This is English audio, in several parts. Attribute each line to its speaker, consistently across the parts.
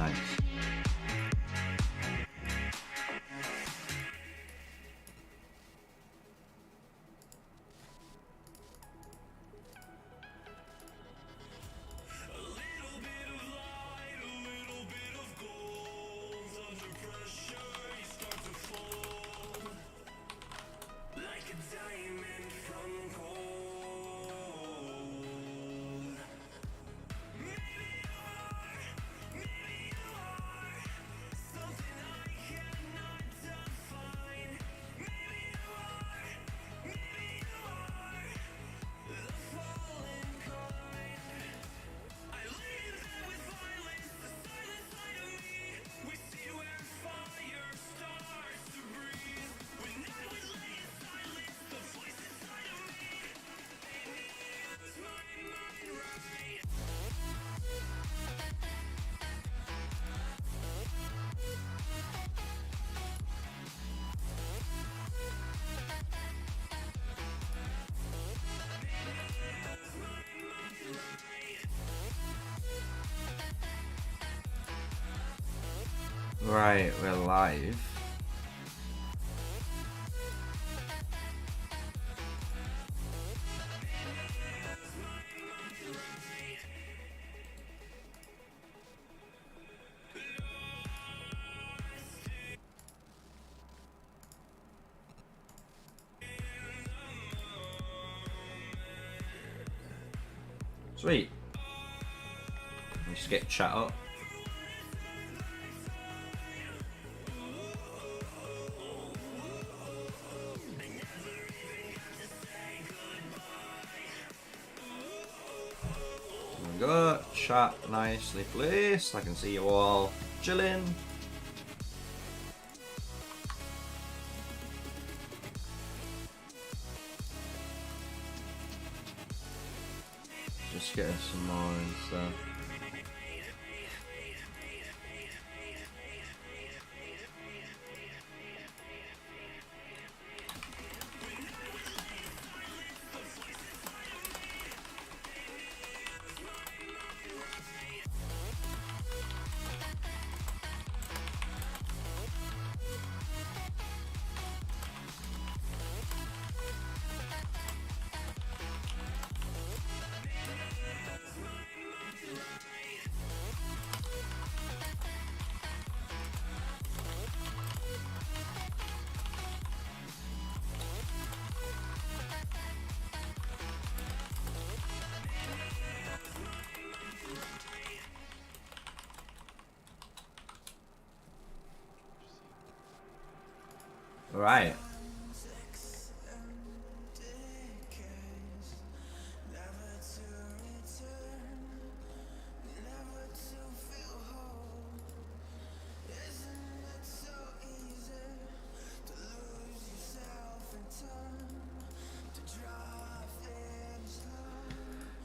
Speaker 1: Nice. Right, we're live. Sweet. Let's get chat up. There we go. Chat nicely placed. I can see you all chilling. Just getting some more and stuff. Right.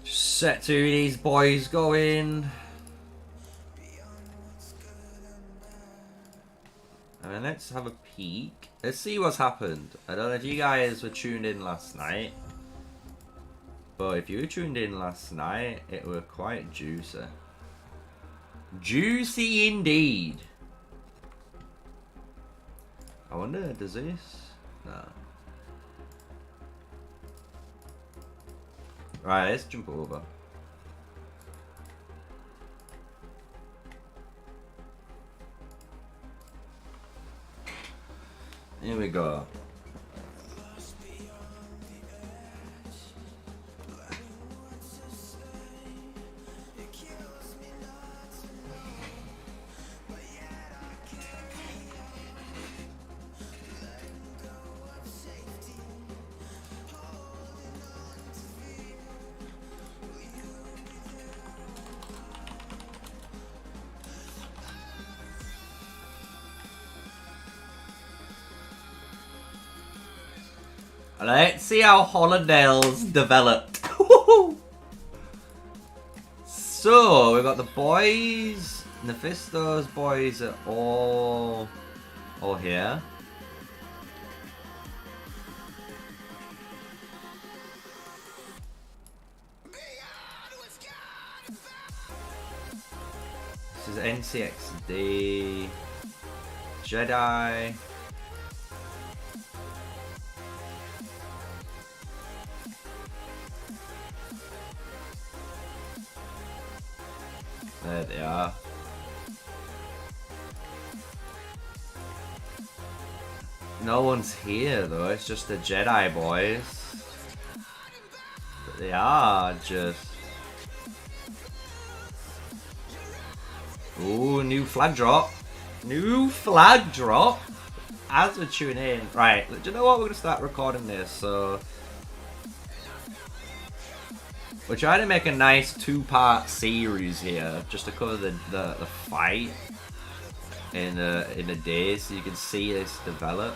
Speaker 1: Set to these boys going. And let's have a peek. Let's see what's happened. I don't know if you guys were tuned in last night. But if you were tuned in last night, it were quite juicy. Juicy indeed. I wonder, does this? No. Right, let's jump over. Here we go. Let's see how Hollandale's developed. So, we've got the boys. Nephisto's boys are all here. This NCXD. Jedi. There they are. No one's here though, it's just the Jedi boys. But they are just... Ooh, new flag drop. New flag drop. As we tune in. Right, do you know what? We're going to start recording this, so... We're trying to make a nice two-part series here, just to cover the fight in a day, so you can see this develop.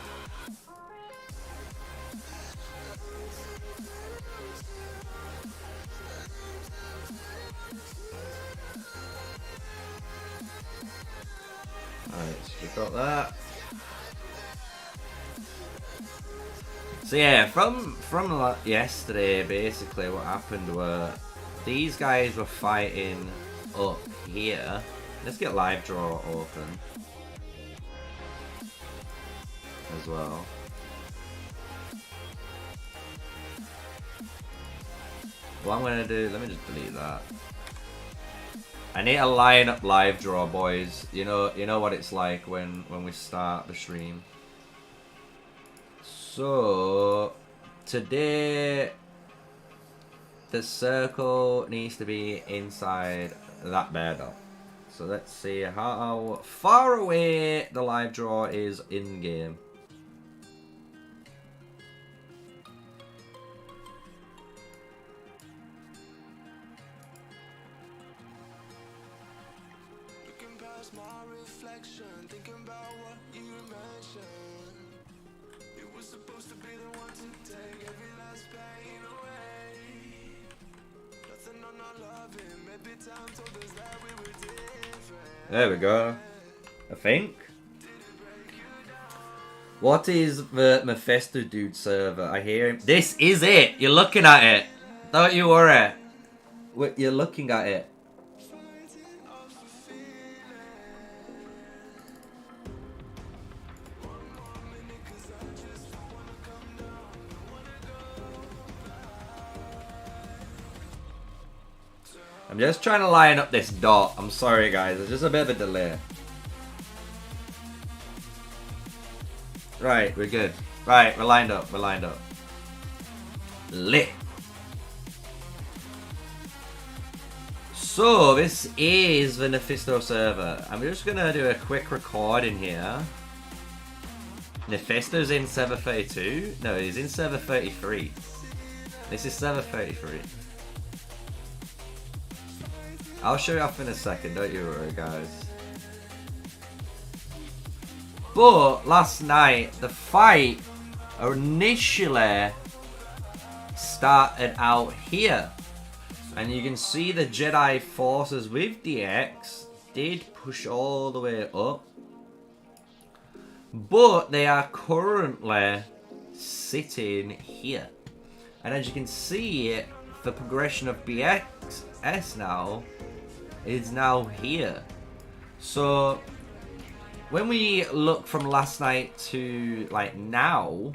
Speaker 1: Alright, so we've got that. So yeah, from yesterday, basically what happened were these guys were fighting up here. Let's get live draw open as well. What I'm gonna do, let me just delete that. I need to line up live draw, boys. You know what it's like when we start the stream. So today the circle needs to be inside that bear dot. So let's see how far away the live draw is in game. Looking past my reflection, thinking about what you mentioned. It was supposed to be the one to take every last pain away. Nothing on our loving, maybe time told us that we were different. There we go. I think. What is the Mephisto dude server? I hear him. This is it. You're looking at it. Don't you worry. You're looking at it. I'm just trying to line up this dot. I'm sorry guys, there's just a bit of a delay. Right, we're good. Right, we're lined up, Lit. So, this is the Mephisto server. I'm just gonna do a quick recording here. Mephisto's in server 32? No, he's in server 33. This is server 33. I'll show you off in a second, don't you worry guys. But last night, the fight initially started out here. And you can see the Jedi forces with DX did push all the way up. But they are currently sitting here. And as you can see, the progression of BXS now is now here. So when we look from last night to like now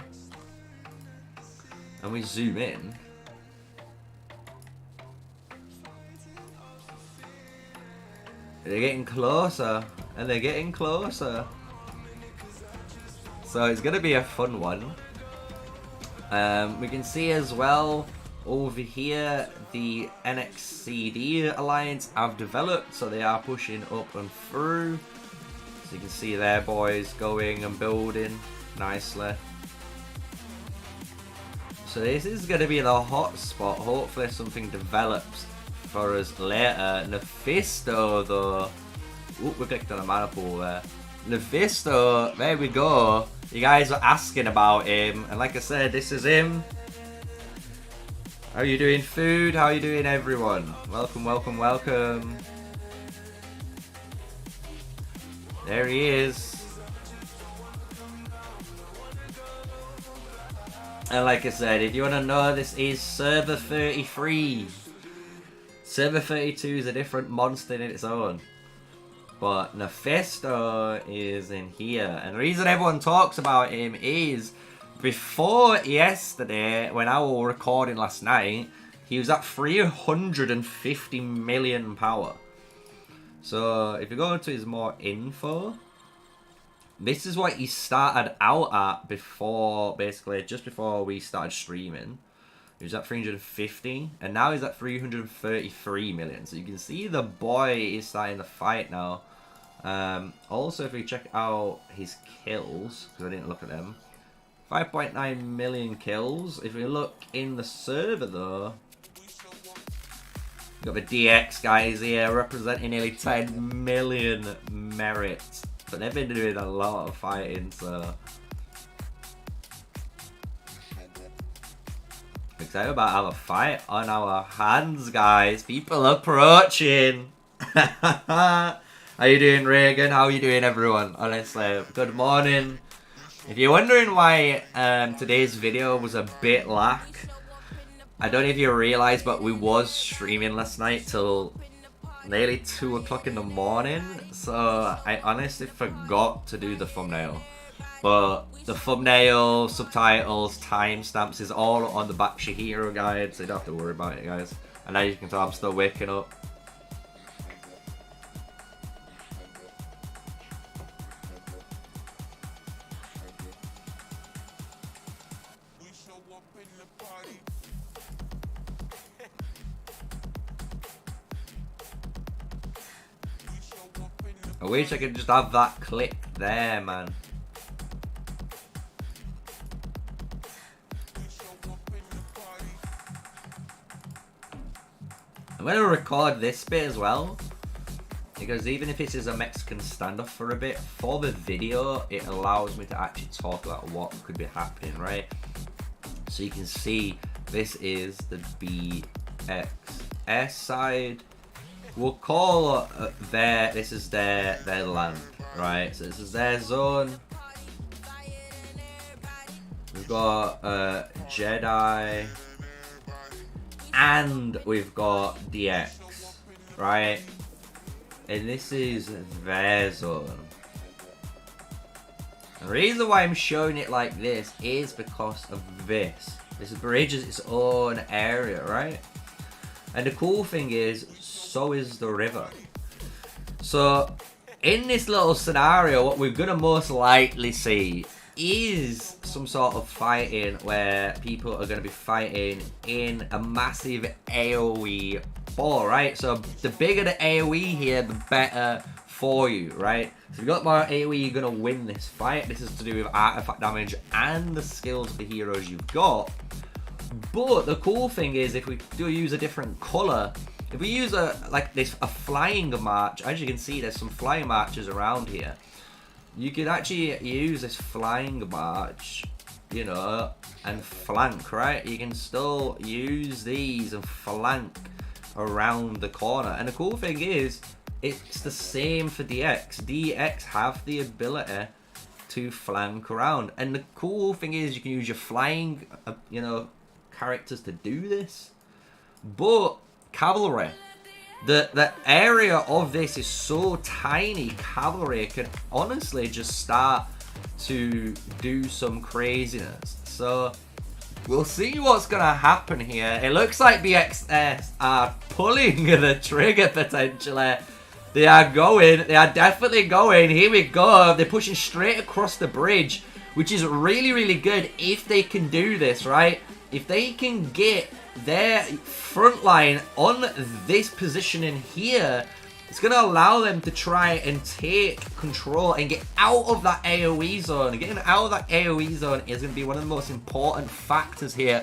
Speaker 1: and we zoom in, they're getting closer and they're getting closer. So it's gonna be a fun one. We can see as well over here the NXCD alliance have developed, so they are pushing up and through. So you can see their boys going and building nicely. So this is going to be the hot spot. Hopefully something develops for us later. Mephisto though. Oop, we clicked on a mana pool there. Mephisto, there we go. You guys were asking about him, and like I said, this is him. How are you doing, food? How are you doing, everyone? Welcome, welcome, welcome. There he is. And like I said, if you want to know, this is server 33. Server 32 is a different monster in its own. But Mephisto is in here. And the reason everyone talks about him is before yesterday, when I was recording last night, he was at 350 million power. So if you go into his more info, this is what he started out at before, basically, just before we started streaming. He was at 350, and now he's at 333 million. So you can see the boy is starting to fight now. Also, if we check out his kills, because I didn't look at them, 5.9 million kills. If we look in the server, though, got the DX guys here representing nearly 10 million merits. But they've been doing a lot of fighting, so excited about our fight on our hands, guys. People approaching. How you doing, Reagan? How you doing, everyone? Honestly, good morning. If you're wondering why today's video was a bit lack, I don't know if you realise, but we was streaming last night till nearly 2 o'clock in the morning, so I honestly forgot to do the thumbnail. But the thumbnail, subtitles, timestamps is all on the back Shihiro guide, so you don't have to worry about it, guys. And as you can tell, I'm still waking up. I wish I could just have that clip there, man. I'm going to record this bit as well, because even if this is a Mexican standoff for a bit, for the video, it allows me to actually talk about what could be happening, right? So you can see this is the BXS side. We'll call this is their land, right? So this is their zone. We've got Jedi, and we've got DX, right? And this is their zone. The reason why I'm showing it like this is because of this. This bridge is its own area, right? And the cool thing is, so is the river. So in this little scenario, what we're gonna most likely see is some sort of fighting where people are gonna be fighting in a massive AoE ball, right? So the bigger the AoE here, the better for you, right? So if you've got more AoE, you're gonna win this fight. This is to do with artifact damage and the skills of the heroes you've got. But the cool thing is, if we do use a different color, if we use a flying march, as you can see, there's some flying marches around here. You can actually use this flying march, you know, and flank, right? You can still use these and flank around the corner. And the cool thing is, it's the same for DX. DX have the ability to flank around. And the cool thing is, you can use your flying, you know, characters to do this. But cavalry, the area of this is so tiny, cavalry can honestly just start to do some craziness. So we'll see what's gonna happen here. It looks like BXS are pulling the trigger potentially. They are definitely going. Here we go. They're pushing straight across the bridge, which is really, really good if they can do this, right? If they can get their front line on this position in here, it's going to allow them to try and take control and get out of that AoE zone. And getting out of that AoE zone is going to be one of the most important factors here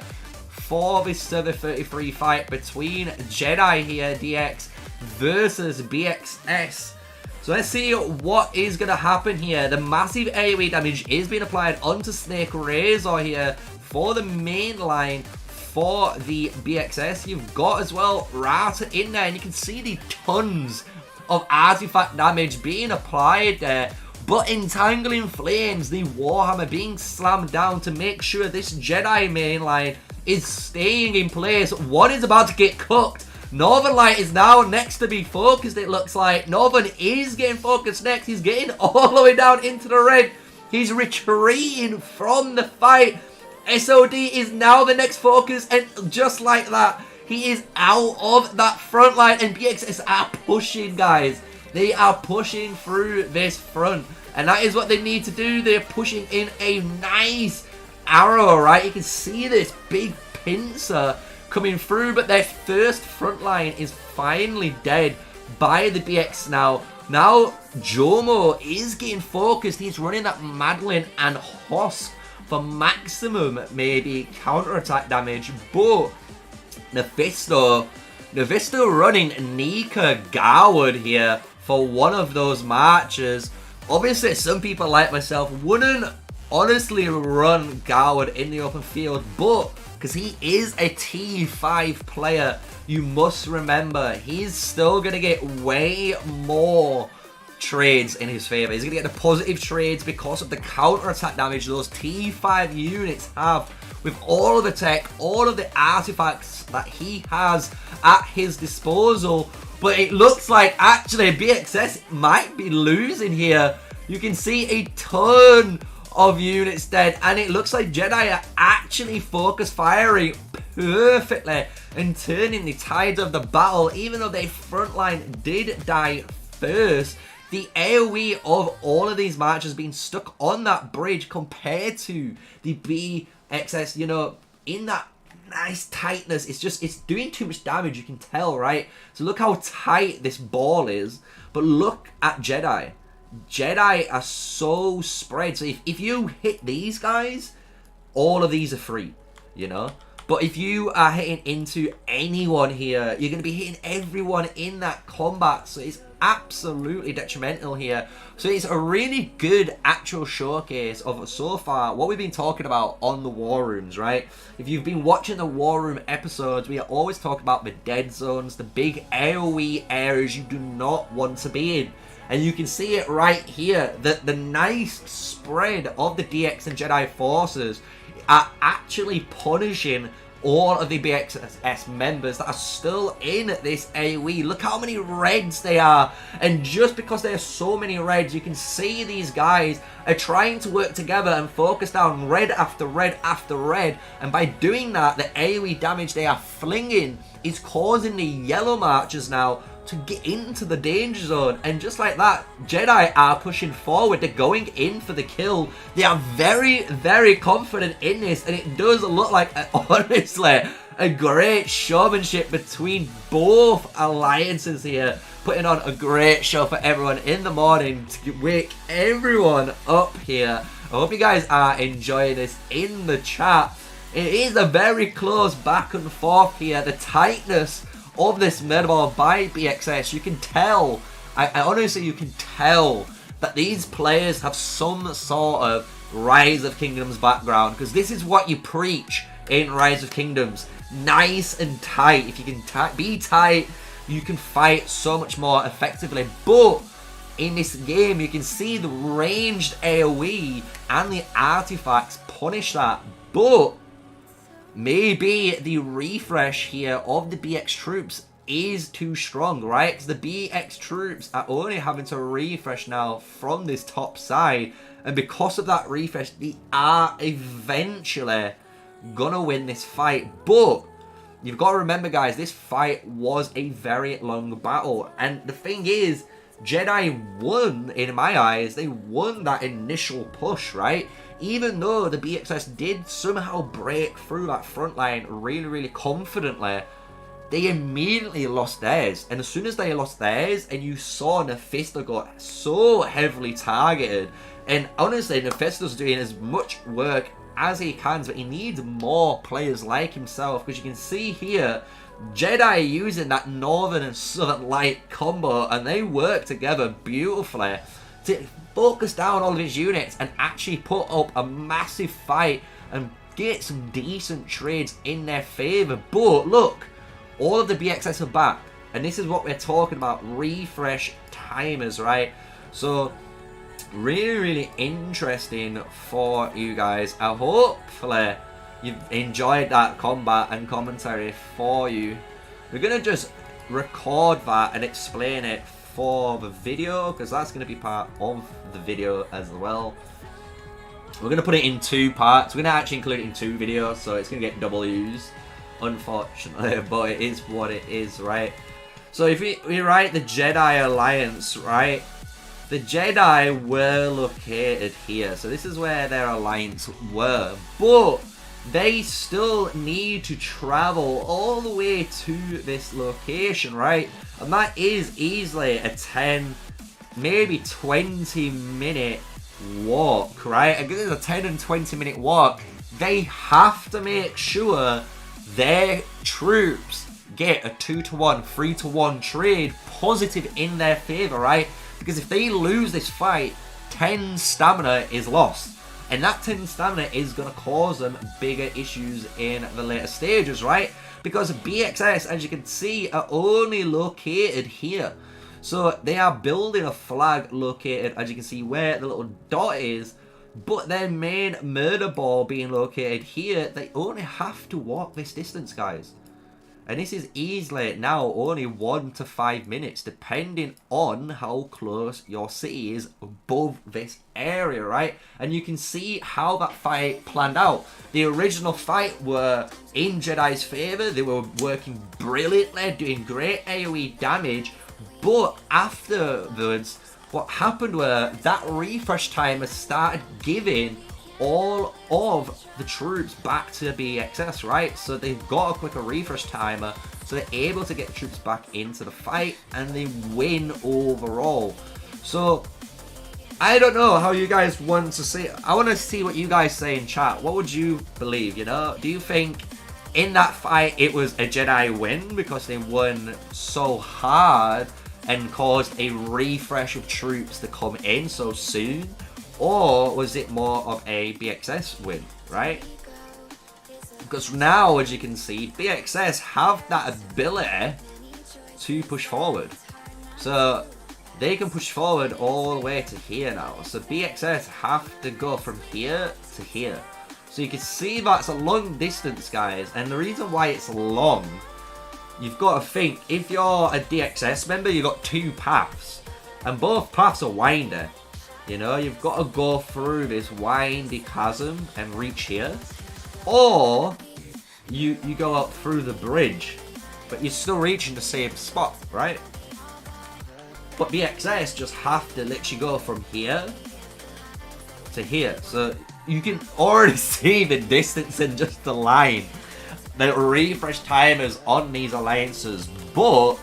Speaker 1: for this Server 33 fight between Jedi here, DX, versus BXS. So let's see what is going to happen here. The massive AoE damage is being applied onto Snake Razor here for the main line for the BXS. You've got as well Rata in there, and you can see the tons of artifact damage being applied there. But Entangling Flames, the Warhammer being slammed down to make sure this Jedi main line is staying in place. One is about to get cooked. Northern Light is now next to be focused, it looks like. Northern is getting focused next. He's getting all the way down into the red. He's retreating from the fight. SOD is now the next focus, and just like that, he is out of that front line, and BXS are pushing, guys. They are pushing through this front, and that is what they need to do. They're pushing in a nice arrow, right? You can see this big pincer coming through, but their first front line is finally dead by the BX now. Now, Jomo is getting focused. He's running that Madeline and Hosk for maximum, maybe, counter-attack damage, but Nefisto running Nika Garwood here for one of those marches. Obviously, some people like myself wouldn't honestly run Garwood in the open field, but because he is a T5 player, you must remember he's still going to get way more trades in his favor. He's going to get the positive trades because of the counter-attack damage those T5 units have with all of the tech, all of the artifacts that he has at his disposal. But it looks like actually BXS might be losing here. You can see a ton of units dead, and it looks like Jedi are actually focus firing perfectly and turning the tides of the battle. Even though their front line did die first, the AoE of all of these marches being stuck on that bridge compared to the BXS, you know, in that nice tightness, it's doing too much damage, you can tell, right? So look how tight this ball is, but look at Jedi. Jedi are so spread, so if you hit these guys, all of these are free, you know? But if you are hitting into anyone here, you're going to be hitting everyone in that combat, so it's absolutely detrimental here. So it's a really good actual showcase of so far what we've been talking about on the War Rooms, right? If you've been watching the War Room episodes, we always talk about the dead zones, the big AoE areas you do not want to be in. And you can see it right here, that the nice spread of the DX and Jedi forces are actually punishing all of the BXS members that are still in this AoE. Look how many reds they are. And just because there are so many reds, you can see these guys are trying to work together and focus down red after red after red. And by doing that, the AoE damage they are flinging is causing the yellow marchers now to get into the danger zone. And just like that, Jedi are pushing forward. They're going in for the kill. They are very, very confident in this, and it does look like, honestly, a great showmanship between both alliances here, putting on a great show for everyone in the morning to wake everyone up here. I hope you guys are enjoying this in the chat. It is a very close back and forth here. The tightness of this meta ball by BXS, you can tell, I honestly, you can tell that these players have some sort of Rise of Kingdoms background, because this is what you preach in Rise of Kingdoms. Nice and tight. If you can be tight, you can fight so much more effectively. But in this game, you can see the ranged AoE and the artifacts punish that. But maybe the refresh here of the BX troops is too strong, right? Because the BX troops are only having to refresh now from this top side. And because of that refresh, they are eventually gonna win this fight. But you've got to remember, guys, this fight was a very long battle. And the thing is, Jedi won, in my eyes, they won that initial push, right? Even though the BXS did somehow break through that front line really, really confidently, they immediately lost theirs. And as soon as they lost theirs, and you saw Nefisto go so heavily targeted, and honestly, Nefisto's doing as much work as he can, but he needs more players like himself, because you can see here, Jedi using that Northern and Southern Light combo, and they work together beautifully to focus down all of his units and actually put up a massive fight and get some decent trades in their favor. But look, all of the BXS are back, and this is what we're talking about, refresh timers, right? So really, really interesting for you guys. Hopefully you've enjoyed that combat and commentary for you. We're gonna just record that and explain it for the video, because that's going to be part of the video as well. We're going to put it in 2 parts. We're going to actually include it in 2 videos, so it's going to get double used, unfortunately, but it is what it is, right? So if we write the Jedi Alliance, right, the Jedi were located here. So this is where their alliance were, but they still need to travel all the way to this location, right? And that is easily a 10, maybe 20-minute walk, right? And because it's a 10 and 20-minute walk, they have to make sure their troops get a 2-to-1, 3-to-1 trade positive in their favor, right? Because if they lose this fight, 10 stamina is lost. And that 10 stamina is going to cause them bigger issues in the later stages, right? Because BXS, as you can see, are only located here. So they are building a flag located, as you can see, where the little dot is. But their main murder ball being located here, they only have to walk this distance, guys. And this is easily now only 1 to 5 minutes, depending on how close your city is above this area, right? And you can see how that fight planned out. The original fight were in Jedi's favor. They were working brilliantly, doing great AoE damage. But afterwards, what happened was that refresh timer started giving all of the troops back to BXS, right? So they've got a quicker refresh timer, so they're able to get the troops back into the fight, and they win overall. So I don't know how you guys want to see. I want to see what you guys say in chat. What would you believe, you know? Do you think in that fight it was a Jedi win because they won so hard and caused a refresh of troops to come in so soon? Or was it more of a BXS win, right? Because now, as you can see, BXS have that ability to push forward. So they can push forward all the way to here now. So BXS have to go from here to here. So you can see that's a long distance, guys. And the reason why it's long, you've got to think, if you're a DXS member, you've got 2 paths. And both paths are windy. You know, you've got to go through this windy chasm and reach here. Or you go up through the bridge, but you're still reaching the same spot, right? But BXS just have to literally go from here to here. So you can already see the distance in just the line. The refresh timers on these alliances, but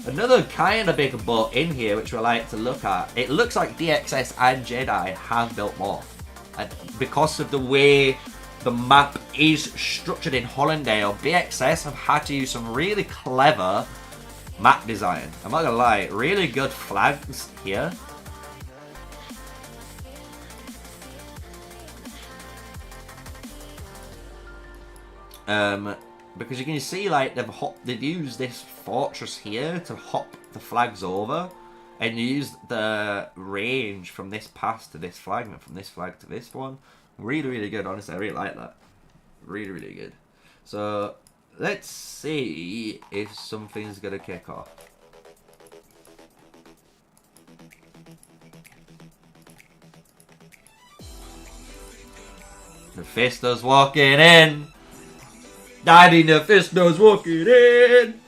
Speaker 1: another kind of big but in here, which we like to look at, it looks like DXS and Jedi have built more. And because of the way the map is structured in Hollandale, BXS have had to use some really clever map design. I'm not gonna lie, really good flags here. Because you can see, like, they've used this fortress here to hop the flags over, and use the range from this pass to this flag, and from this flag to this one. Really, really good. Honestly, I really like that. Really, really good. So let's see if something's gonna kick off. Mephisto's walking in. Daddy Mephisto's walking in.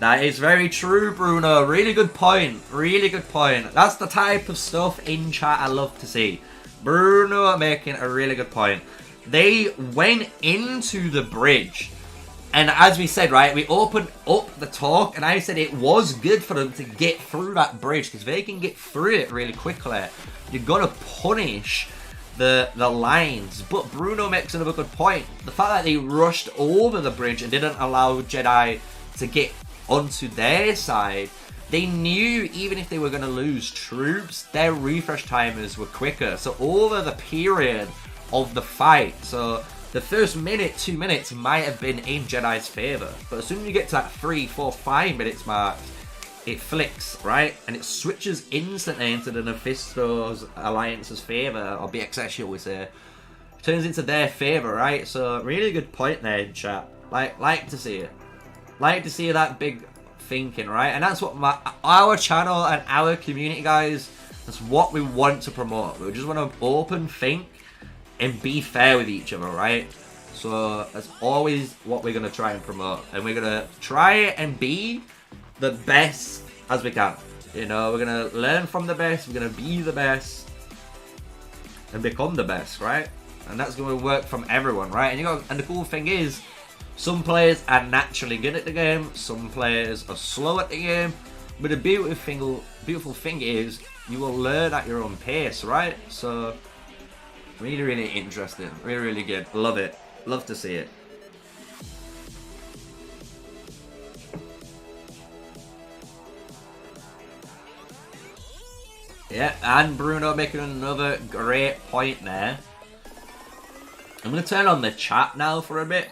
Speaker 1: That is very true, Bruno. Really good point. Really good point. That's the type of stuff in chat I love to see. Bruno making a really good point. They went into the bridge. And as we said, right, we opened up the talk, and I said it was good for them to get through that bridge, because if they can get through it really quickly, you're going to punish the lines. But Bruno makes another good point. The fact that they rushed over the bridge and didn't allow Jedi to get onto their side, they knew even if they were going to lose troops, their refresh timers were quicker. So over the period of the fight, so the first minute, 2 minutes might have been in Jedi's favor, but as soon as you get to that 3, 4, 5 minutes mark, it flicks, right? And it switches instantly into the Mephisto's alliance's favor, or BXS, you always say. It turns into their favor, right? So really good point there in chat. Like to see it. Like to see that big thinking, right? And that's what our channel and our community, guys, that's what we want to promote. We just want to open think and be fair with each other, right? So that's always what we're going to try and promote. And we're going to try and be the best as we can. You know, we're going to learn from the best. We're going to be the best. And become the best, right? And that's going to work from everyone, right? And the cool thing is, some players are naturally good at the game. Some players are slow at the game. But the beautiful thing is, you will learn at your own pace, right? So, really, really interesting. Really, really good. Love it. Love to see it. Yeah, and Bruno making another great point there. I'm going to turn on the chat now for a bit.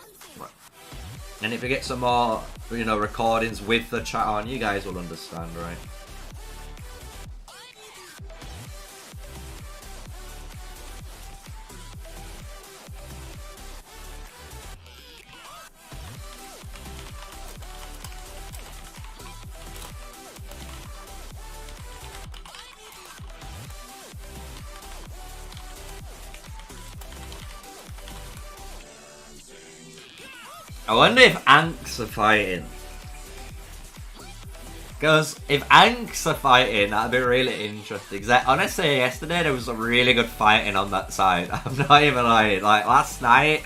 Speaker 1: And if we get some more, you know, recordings with the chat on, you guys will understand, right? I wonder if Anks are fighting. Because if Anks are fighting, that'd be really interesting. Because honestly, yesterday there was some really good fighting on that side. I'm not even lying. Like last night,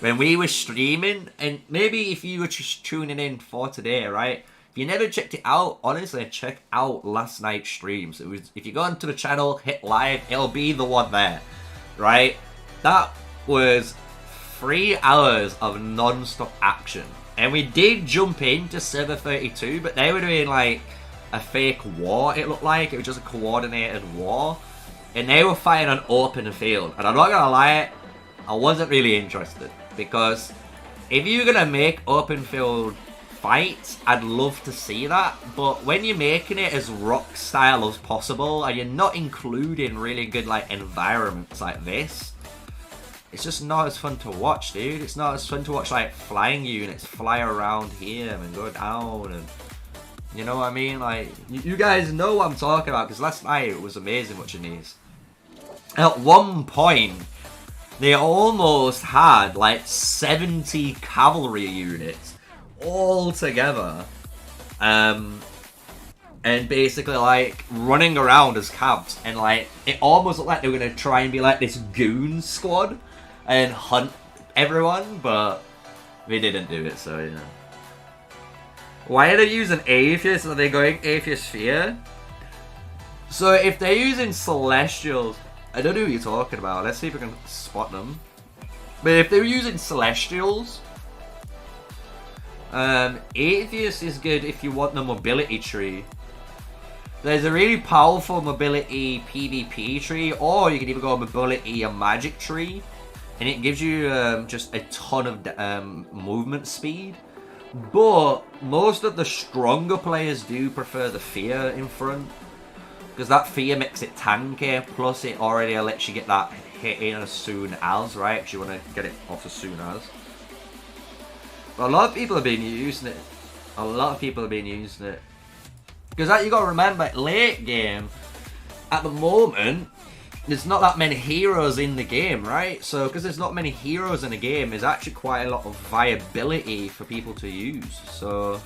Speaker 1: when we were streaming, and maybe if you were just tuning in for today, right? If you never checked it out, honestly, check out last night's streams. It was, if you go onto the channel, hit live, it'll be the one there, right? That was 3 hours of non-stop action. And we did jump into server 32, but they were doing like a fake war, it looked like. It was just a coordinated war. And they were fighting on open field. And I'm not gonna lie, I wasn't really interested. Because if you're gonna make open field fights, I'd love to see that. But when you're making it as rock style as possible, and you're not including really good like environments like this, it's just not as fun to watch, dude. It's not as fun to watch like flying units fly around here and go down, and you know what I mean? Like, you guys know what I'm talking about, because last night it was amazing watching these. At one point, they almost had like 70 cavalry units all together, and basically like running around as cabs, and like it almost looked like they were gonna try and be like this goon squad and hunt everyone, but they didn't do it, so, you know. Why are they using Atheist? Are they going Atheist Sphere? So if they're using Celestials, I don't know what you're talking about. Let's see if we can spot them. But if they're using Celestials, Atheist is good if you want the mobility tree. There's a really powerful mobility PvP tree, or you can even go mobility a magic tree. And it gives you just a ton of movement speed. But most of the stronger players do prefer the fear in front. Because that fear makes it tanky. Plus it already lets you get that hit in as soon as, right? If you want to get it off as soon as. But a lot of people have been using it. A lot of people have been using it. Because you got to remember, late game, at the moment, there's not that many heroes in the game, right? So, because there's not many heroes in the game, there's actually quite a lot of viability for people to use. So,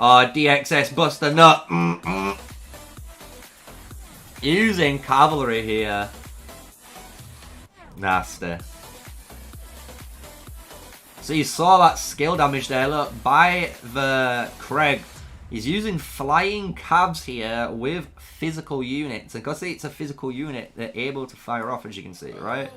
Speaker 1: DXS Buster Nut. Using cavalry here. Nasty. So you saw that skill damage there, look, by the Craig. He's using flying cabs here with physical units. And because it's a physical unit, they're able to fire off, as you can see, right?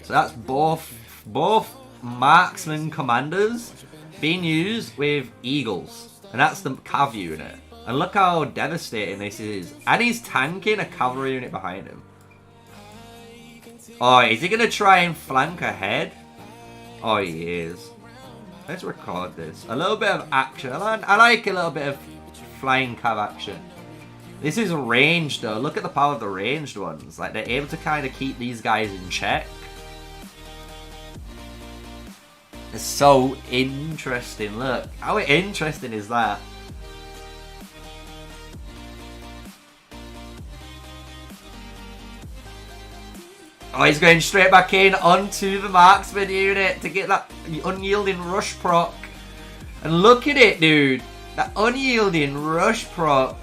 Speaker 1: So that's both marksman commanders being used with eagles. And that's the cav unit. And look how devastating this is. And he's tanking a cavalry unit behind him. Oh, is he going to try and flank ahead? Oh, he is. Let's record this. A little bit of action. I like a little bit of flying cav action. This is ranged though. Look at the power of the ranged ones. Like, they're able to kind of keep these guys in check. It's so interesting. Look, how interesting is that? Oh, he's going straight back in onto the marksman unit to get that unyielding rush proc. And look at it, dude. That unyielding rush proc.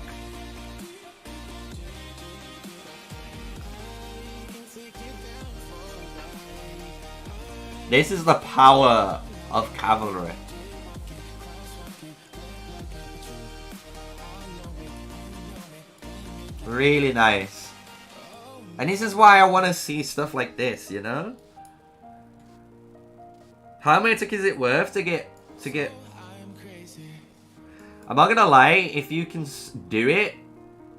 Speaker 1: This is the power of cavalry. Really nice. And this is why I want to see stuff like this, you know? How many tickets is it worth to get... I'm not gonna lie, if you can do it,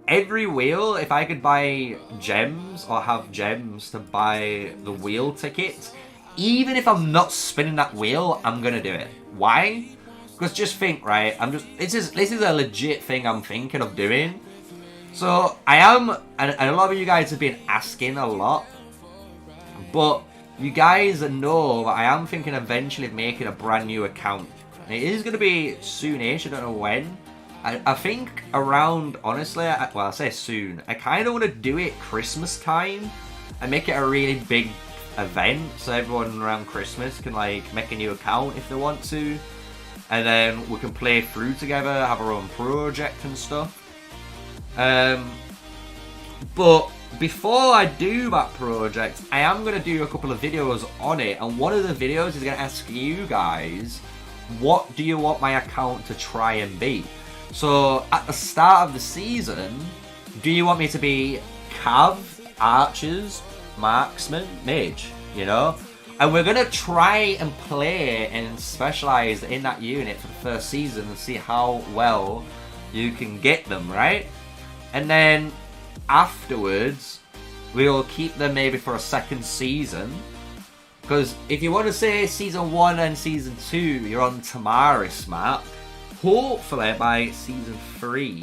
Speaker 1: every wheel, if I could buy gems or have gems to buy the wheel tickets, even if I'm not spinning that wheel, I'm gonna do it. Why? Because just think, right? This is a legit thing I'm thinking of doing. So I am, and a lot of you guys have been asking a lot, but you guys know that I am thinking eventually of making a brand new account. And it is going to be soonish, I don't know when. I think around, honestly, well, I say soon. I kind of want to do it Christmas time and make it a really big event, so everyone around Christmas can like make a new account if they want to, and then we can play through together, have our own project and stuff. But before I do that project, I am going to do a couple of videos on it, and one of the videos is going to ask you guys, what do you want my account to try and be? So at the start of the season, do you want me to be Cav, Archers, Marksman, Mage, you know? And we're going to try and play and specialise in that unit for the first season and see how well you can get them, right? And then afterwards, we'll keep them maybe for a second season. Because if you want to say Season 1 and Season 2, you're on Tamaris map, hopefully by Season 3,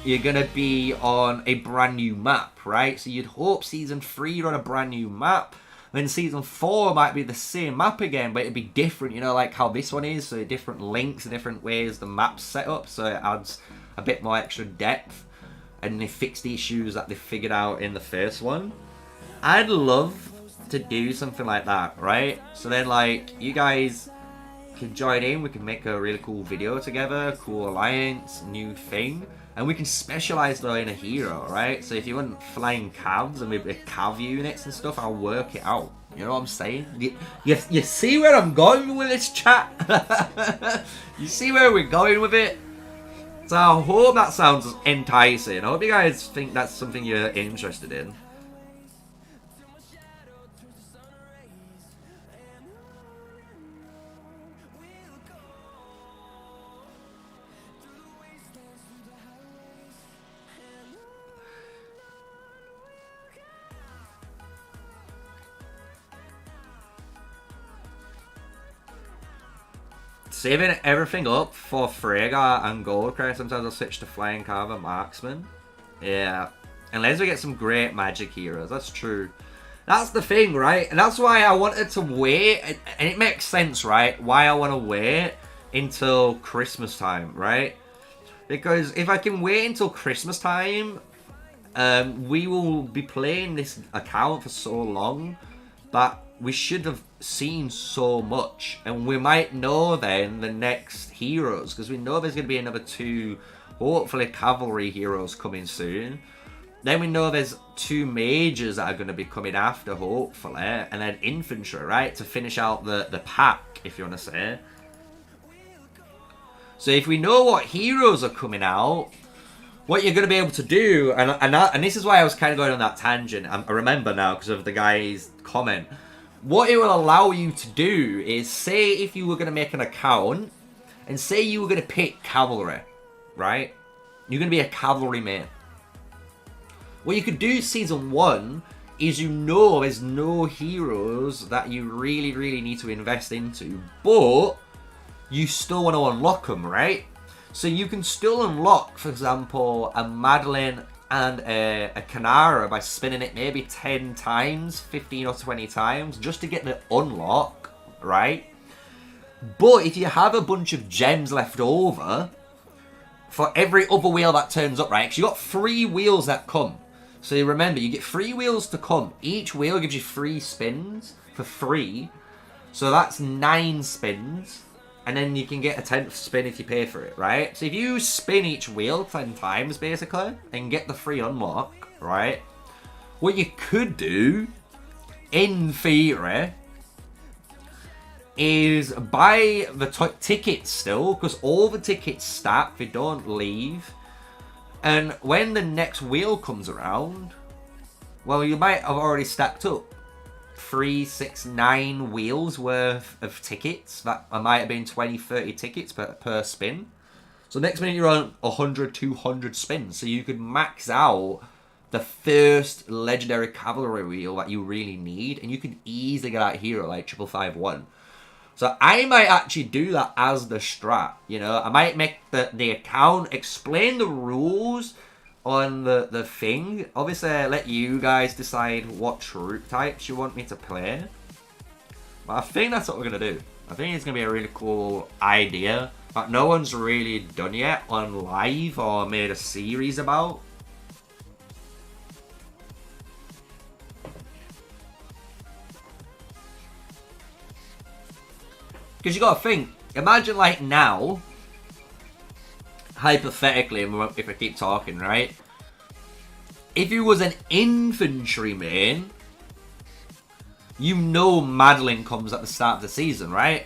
Speaker 1: you're going to be on a brand new map, right? So you'd hope Season 3 you're on a brand new map. Then Season 4 might be the same map again, but it'd be different, you know, like how this one is. So different links and different ways the map's set up, so it adds a bit more extra depth. And they fix the issues that they figured out in the first one. I'd love to do something like that, right? So then, like, you guys can join in. We can make a really cool video together, cool alliance, new thing. And we can specialize though in a hero, right? So if you want flying cavs and maybe cav units and stuff, I'll work it out. You know what I'm saying? You see where I'm going with this, chat? You see where we're going with it? So I hope that sounds enticing. I hope you guys think that's something you're interested in. Saving everything up for Frega and Goldcrest. Sometimes I'll switch to Flying Cav and Marksman. Yeah. Unless we get some great magic heroes. That's true. That's the thing, right? And that's why I wanted to wait. And it makes sense, right? Why I want to wait until Christmas time, right? Because if I can wait until Christmas time, we will be playing this account for so long that we should have seen so much, and we might know then the next heroes, because we know there's going to be another 2 hopefully cavalry heroes coming soon. Then we know there's 2 mages that are going to be coming after, hopefully, and then infantry, right, to finish out the pack, if you want to say. So if we know what heroes are coming out, what you're going to be able to do, and this is why I was kind of going on that tangent, I remember now because of the guy's comment. What it will allow you to do is, say if you were going to make an account, and say you were going to pick cavalry, right? You're going to be a cavalry man. What you could do Season 1 is, you know, there's no heroes that you really need to invest into, but you still want to unlock them, right? So you can still unlock, for example, a Madeline and a Canara by spinning it maybe 10 times, 15 or 20 times, just to get the unlock, right? But if you have a bunch of gems left over, for every other wheel that turns up, right? Because you got 3 wheels that come. So you remember, you get 3 wheels to come. Each wheel gives you 3 spins for free. So that's 9 spins. And then you can get a 10th spin if you pay for it, right? So if you spin each wheel 10 times, basically, and get the free unlock, right? What you could do, in theory, is buy the tickets still, because all the tickets stack, they don't leave. And when the next wheel comes around, well, you might have already stacked up 3, 6, 9 wheels worth of tickets. That might have been 20, 30 tickets per spin. So next minute you're on 100, 200 spins. So you could max out the first legendary cavalry wheel that you really need, and you can easily get out hero like 555-1. So I might actually do that as the strat, you know. I might make the account, explain the rules on the thing. Obviously, let you guys decide what troop types you want me to play. But I think that's what we're going to do. I think it's going to be a really cool idea that no one's really done yet on live or made a series about. Because you got to think, imagine like now, hypothetically, if I keep talking, right? If you was an infantry main, you know Madeline comes at the start of the season, right?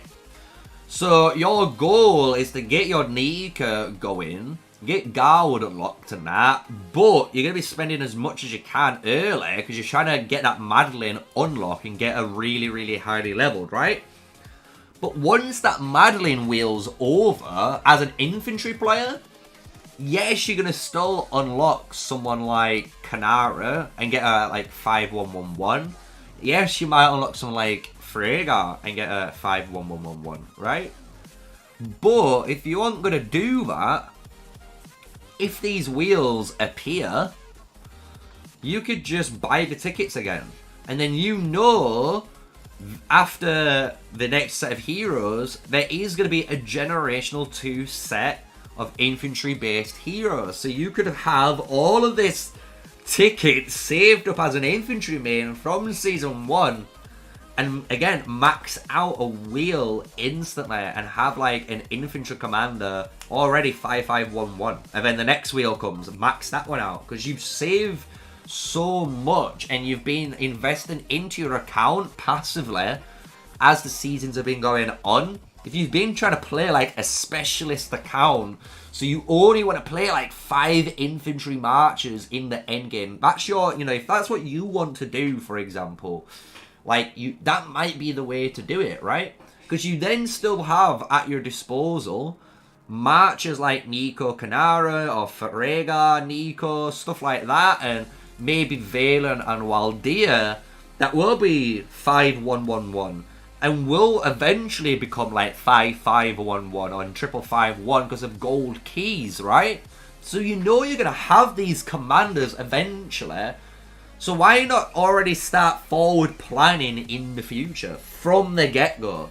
Speaker 1: So your goal is to get your Nika going, get Garwood unlocked and that, but you're going to be spending as much as you can early because you're trying to get that Madeline unlock and get a really, really highly leveled, right? But once that Madeline wheel's over, as an infantry player, yes, you're going to still unlock someone like Kanara and get a like 5-1-1-1. Yes, you might unlock someone like Freyga and get a 5-1-1-1-1, right? But if you aren't going to do that, if these wheels appear, you could just buy the tickets again. And then you know, after the next set of heroes, there is going to be a generational 2 set of infantry-based heroes. So you could have all of this ticket saved up as an infantry main from season 1, and again max out a wheel instantly and have like an infantry commander already 5-5-1-1, and then the next wheel comes, max that one out, because you've saved so much and you've been investing into your account passively as the seasons have been going on. If you've been trying to play like a specialist account, so you only want to play like 5 infantry marches in the end game, that's your, you know, if that's what you want to do, for example, like you, that might be the way to do it, right? Because you then still have at your disposal marches like Nico Kanara or Freyga Nico, stuff like that, and maybe Valen and Waldia that will be 5-1-1-1 and will eventually become like 5-5-1-1 or 5-5-1 because of gold keys, right? So you know you're going to have these commanders eventually. So why not already start forward planning in the future from the get-go?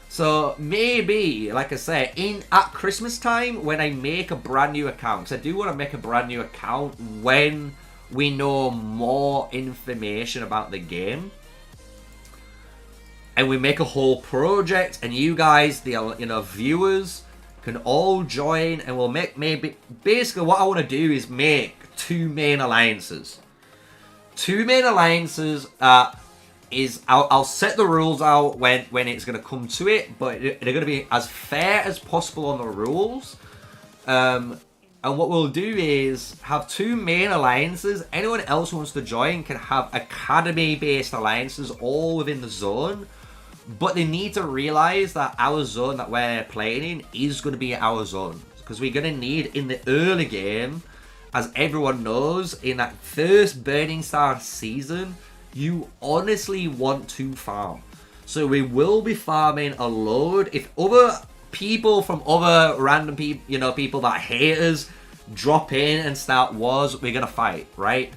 Speaker 1: So maybe, like I say, at Christmas time when I make a brand new account, because I do want to make a brand new account when we know more information about the game, and we make a whole project, and you guys, the viewers, can all join, and we'll make maybe basically what I want to do is make 2 main alliances. 2 main alliances. I'll set the rules out when it's going to come to it, but they're going to be as fair as possible on the rules. And what we'll do is have 2 main alliances. Anyone else who wants to join can have academy-based alliances all within the zone. But they need to realize that our zone that we're playing in is going to be our zone. Because we're going to need, in the early game, as everyone knows, in that first Burning Star season, you honestly want to farm. So we will be farming a load. If other people from other random people, people that hate us, drop in and start wars, we're going to fight, right?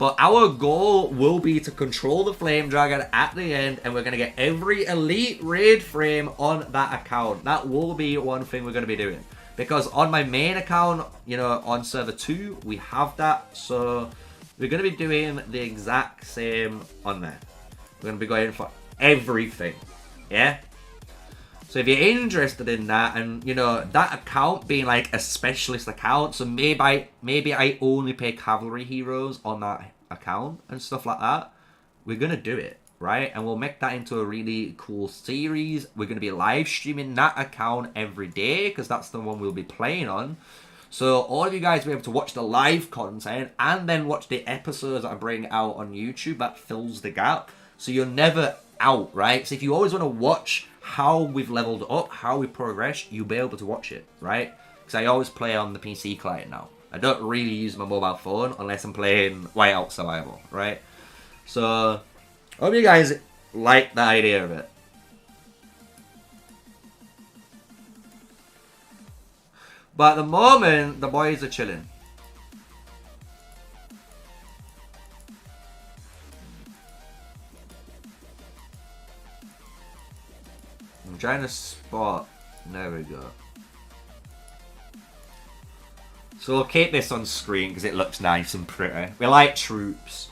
Speaker 1: But our goal will be to control the Flame Dragon at the end, and we're going to get every Elite Raid frame on that account. That will be one thing we're going to be doing. Because on my main account, you know, on server 2, we have that. So we're going to be doing the exact same on there. We're going to be going for everything. Yeah? So if you're interested in that, and you know that account being like a specialist account, so maybe I only play cavalry heroes on that account and stuff like that, we're gonna do it, right? And we'll make that into a really cool series. We're gonna be live streaming that account every day because that's the one we'll be playing on. So all of you guys will be able to watch the live content and then watch the episodes that I bring out on YouTube. That fills the gap. So you're never out, right? So if you always want to watch how we've leveled up, how we progressed, you'll be able to watch it, right? Because I always play on the PC client now. I don't really use my mobile phone unless I'm playing Whiteout Survival, right? So, I hope you guys like the idea of it. But at the moment, the boys are chilling. I'm trying to spot. There we go. So we'll keep this on screen because it looks nice and pretty. We like troops.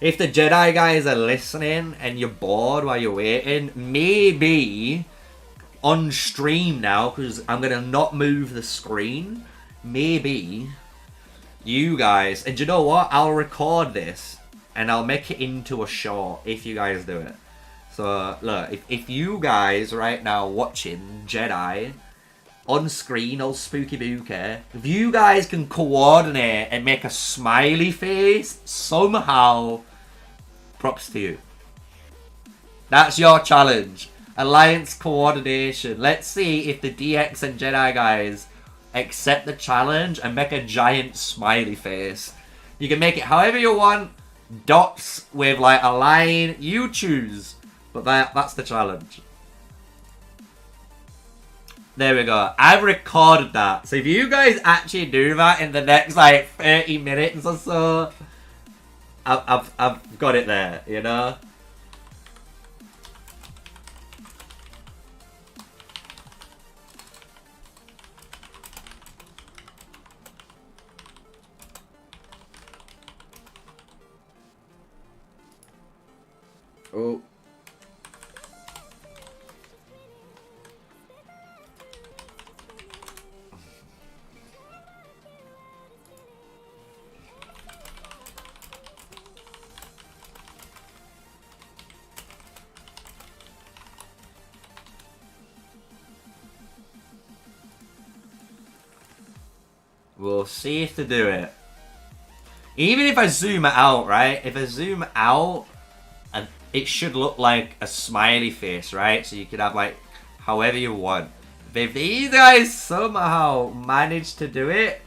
Speaker 1: If the Jedi guys are listening and you're bored while you're waiting, maybe on stream now, because I'm going to not move the screen, maybe you guys, and you know what? I'll record this and I'll make it into a short if you guys do it. So, look, if you guys right now watching Jedi on screen, all spooky booky, if you guys can coordinate and make a smiley face somehow, props to you. That's your challenge. Alliance coordination. Let's see if the DX and Jedi guys accept the challenge and make a giant smiley face. You can make it however you want. Dots with like a line. You choose. But that's the challenge. There we go. I've recorded that. So if you guys actually do that in the next like 30 minutes or so, I've got it there, you know? Oh. We'll see if to do it. Even if I zoom it out, right? If I zoom out, and it should look like a smiley face, right? So you could have like however you want. But if these guys somehow manage to do it,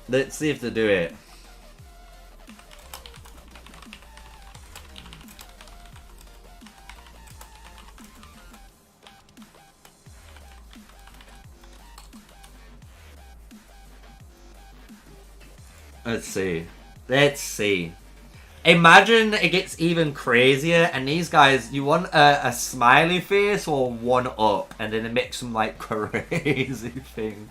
Speaker 1: let's see if they do it. Let's see. Let's see. Imagine it gets even crazier and these guys, you want a smiley face or one up and then it makes some like crazy thing.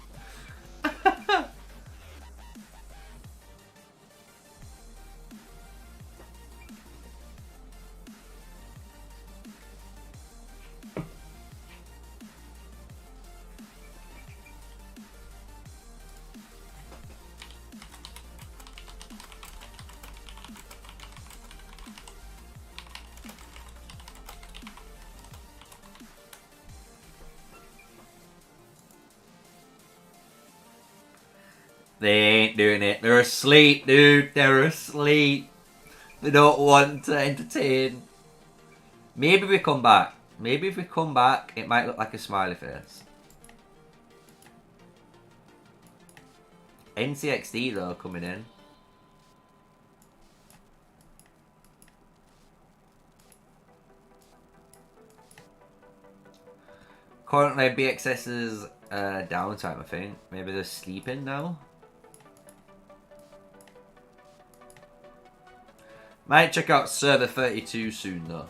Speaker 1: They ain't doing it. They're asleep, dude. They're asleep. They don't want to entertain. Maybe we come back. Maybe if we come back, it might look like a smiley face. NCXD though coming in. Currently BXS's downtime, I think. Maybe they're sleeping now. Might check out server 32 soon though.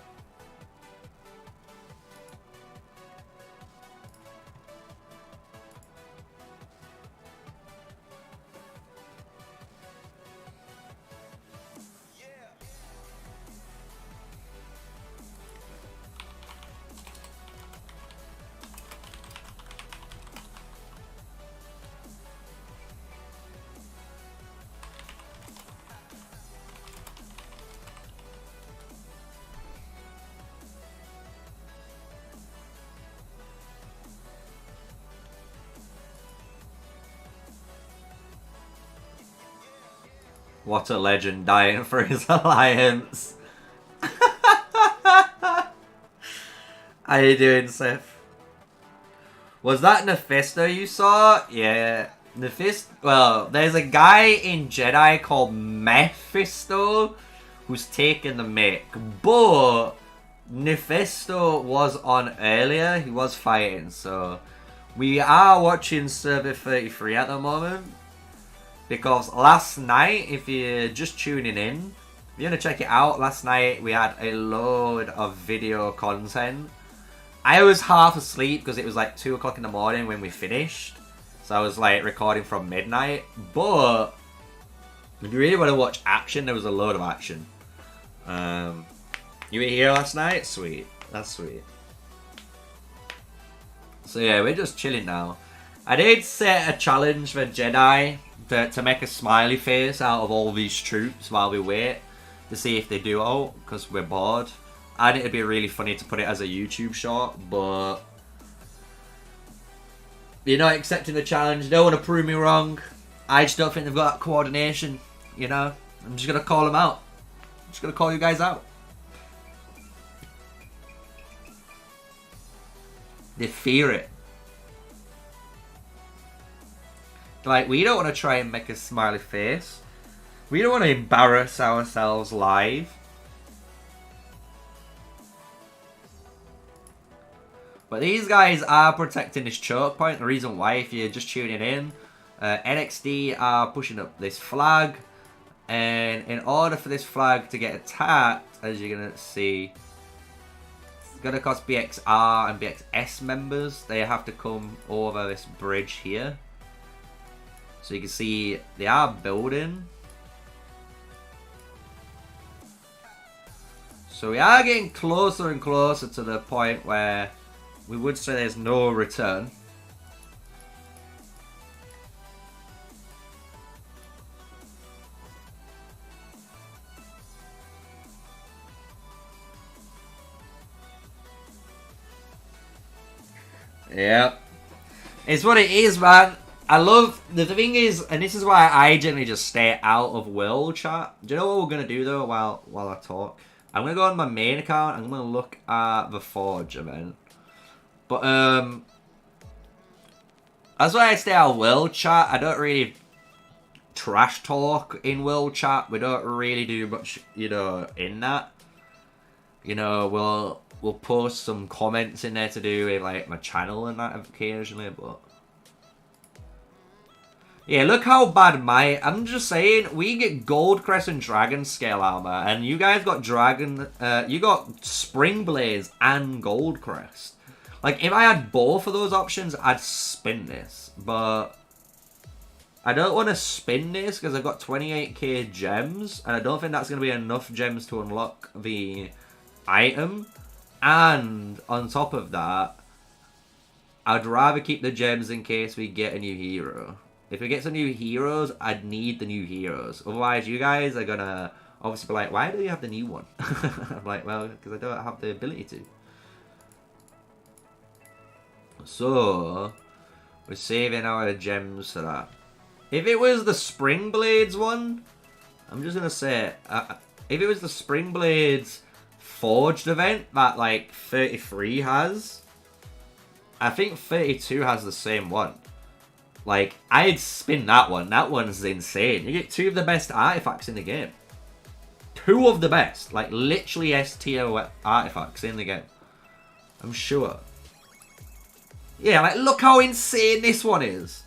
Speaker 1: What a legend dying for his alliance. How you doing, Seth? Was that Mephisto you saw? Yeah. Mephisto. Well, there's a guy in Jedi called Mephisto who's taken the mic. But Mephisto was on earlier. He was fighting. So we are watching server 33 at the moment. Because last night, if you're just tuning in, if you're going to check it out, last night we had a load of video content. I was half asleep because it was like 2 o'clock in the morning when we finished. So I was like recording from midnight. But if you really want to watch action, there was a load of action. You were here last night? Sweet. That's sweet. So yeah, we're just chilling now. I did set a challenge for Jedi to make a smiley face out of all these troops while we wait to see if they do out, because we're bored. I think it'd be really funny to put it as a YouTube short, but you're not accepting the challenge. Don't want to prove me wrong. I just don't think they've got that coordination, you know? I'm just going to call them out. I'm just going to call you guys out. They fear it. Like, we don't want to try and make a smiley face. We don't want to embarrass ourselves live. But these guys are protecting this choke point. The reason why, if you're just tuning in, NXD are pushing up this flag. And in order for this flag to get attacked, as you're going to see, it's going to cost BXR and BXS members. They have to come over this bridge here. So you can see they are building. So we are getting closer and closer to the point where we would say there's no return. Yep. It's what it is, man. I love, the thing is, and this is why I generally just stay out of world chat. Do you know what we're going to do though while I talk? I'm going to go on my main account, I'm going to look at the Forge event. But, that's why I stay out of world chat. I don't really trash talk in world chat. We don't really do much, you know, in that. You know, we'll post some comments in there to do with, like, my channel and that occasionally, but... Yeah, look how bad I'm just saying, we get Gold Crest and Dragon Scale Armor, and you guys got you got Spring Blades and Gold Crest. Like, if I had both of those options, I'd spin this, but I don't want to spin this because I've got 28k gems, and I don't think that's going to be enough gems to unlock the item, and on top of that, I'd rather keep the gems in case we get a new hero. If we get some new heroes, I'd need the new heroes. Otherwise, you guys are going to obviously be like, why do you have the new one? I'm like, well, because I don't have the ability to. So, we're saving our gems for that. If it was the Spring Blades one, I'm just going to say, if it was the Spring Blades Forged event that, like, 33 has, I think 32 has the same one. Like, I'd spin that one. That one's insane. You get 2 of the best artifacts in the game. 2 of the best. Like, literally S-tier artifacts in the game. I'm sure. Yeah, like, look how insane this one is.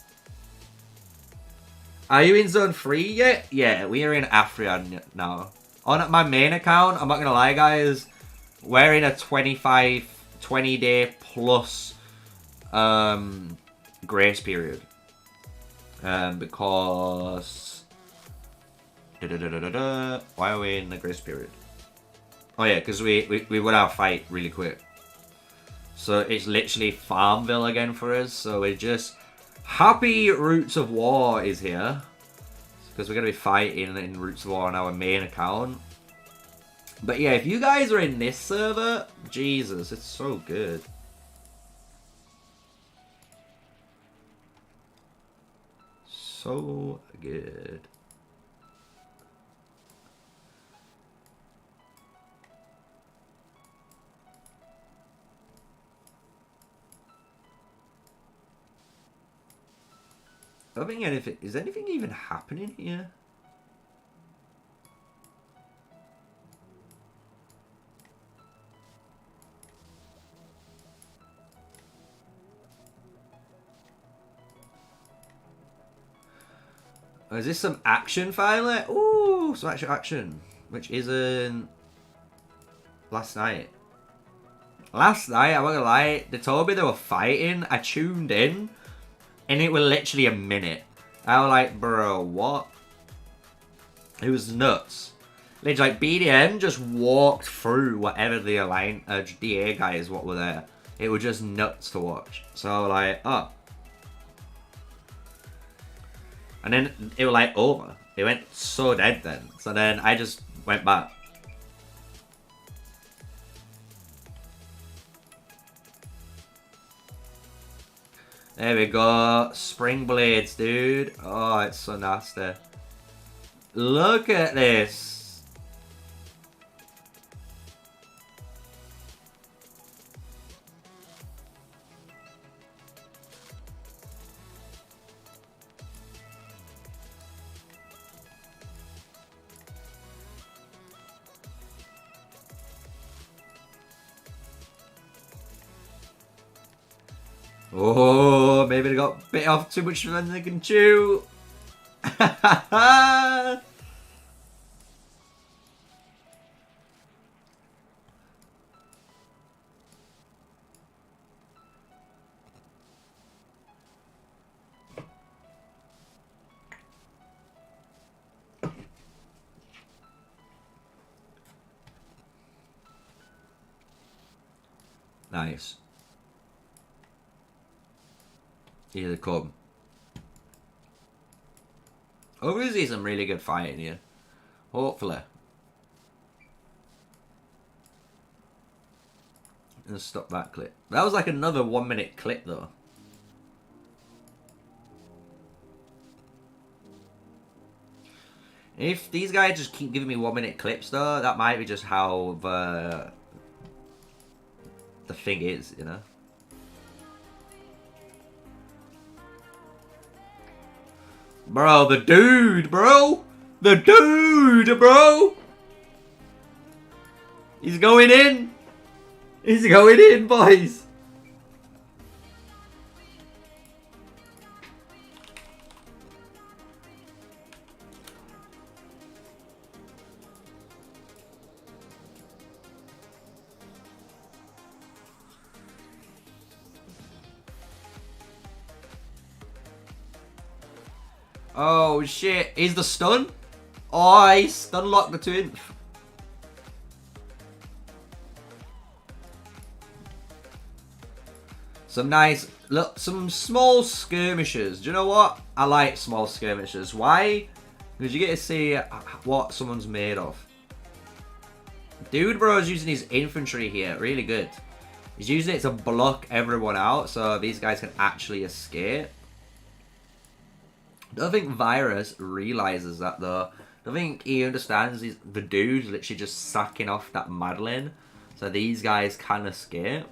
Speaker 1: Are you in Zone 3 yet? Yeah, we are in Afrian now. On my main account, I'm not going to lie, guys. We're in a 20-day plus grace period. Because... Why are we in the grace period? Oh yeah, because we won our fight really quick. So it's literally Farmville again for us. So we're just... Happy Roots of War is here. Because we're going to be fighting in Roots of War on our main account. But yeah, if you guys are in this server, Jesus, it's so good. So good. I don't think anything... Is anything even happening here? Oh, is this some action finally? Ooh, some actual action. Which isn't... Last night. Last night, I'm not gonna lie, they told me they were fighting. I tuned in. And it was literally a minute. I was like, bro, what? It was nuts. Literally, like, BDM just walked through whatever the DA guys what were there. It was just nuts to watch. So I was like, oh. And then it was like over. It went so dead then. So then I just went back. There we go. Spring blades, dude. Oh, it's so nasty. Look at this. Oh, maybe they got bit off too much than they can chew. Nice. Here they come. Oh, we see some really good fighting here. Hopefully. Let's stop that clip. That was like another 1 minute clip though. If these guys just keep giving me 1 minute clips though, that might be just how the thing is, you know? Bro, the dude, bro! The dude, bro! He's going in! He's going in, boys! Oh shit, is the stun? Oh, he stun locked the twin. Some nice, look, some small skirmishes. Do you know what? I like small skirmishes. Why? Because you get to see what someone's made of. Dude bro's using his infantry here, really good. He's using it to block everyone out so these guys can actually escape. I don't think Virus realizes that though. I don't think he understands the dude's literally just sacking off that Madeline. So these guys can escape.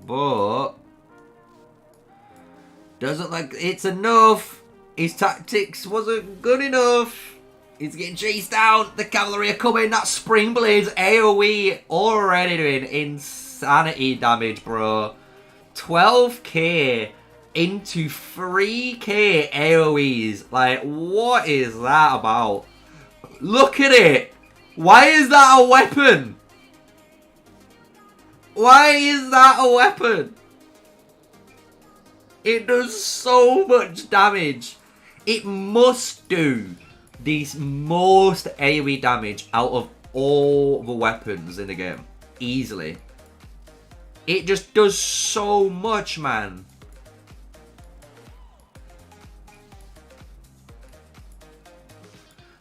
Speaker 1: But doesn't like it's enough. His tactics wasn't good enough. He's getting chased down. The cavalry are coming. That Spring Blades AoE already doing insanity damage, bro. 12k into 3k AoEs. Like, what is that about? Look at it. Why is that a weapon? Why is that a weapon? It does so much damage. It must do the most AoE damage out of all the weapons in the game. Easily. It just does so much, man.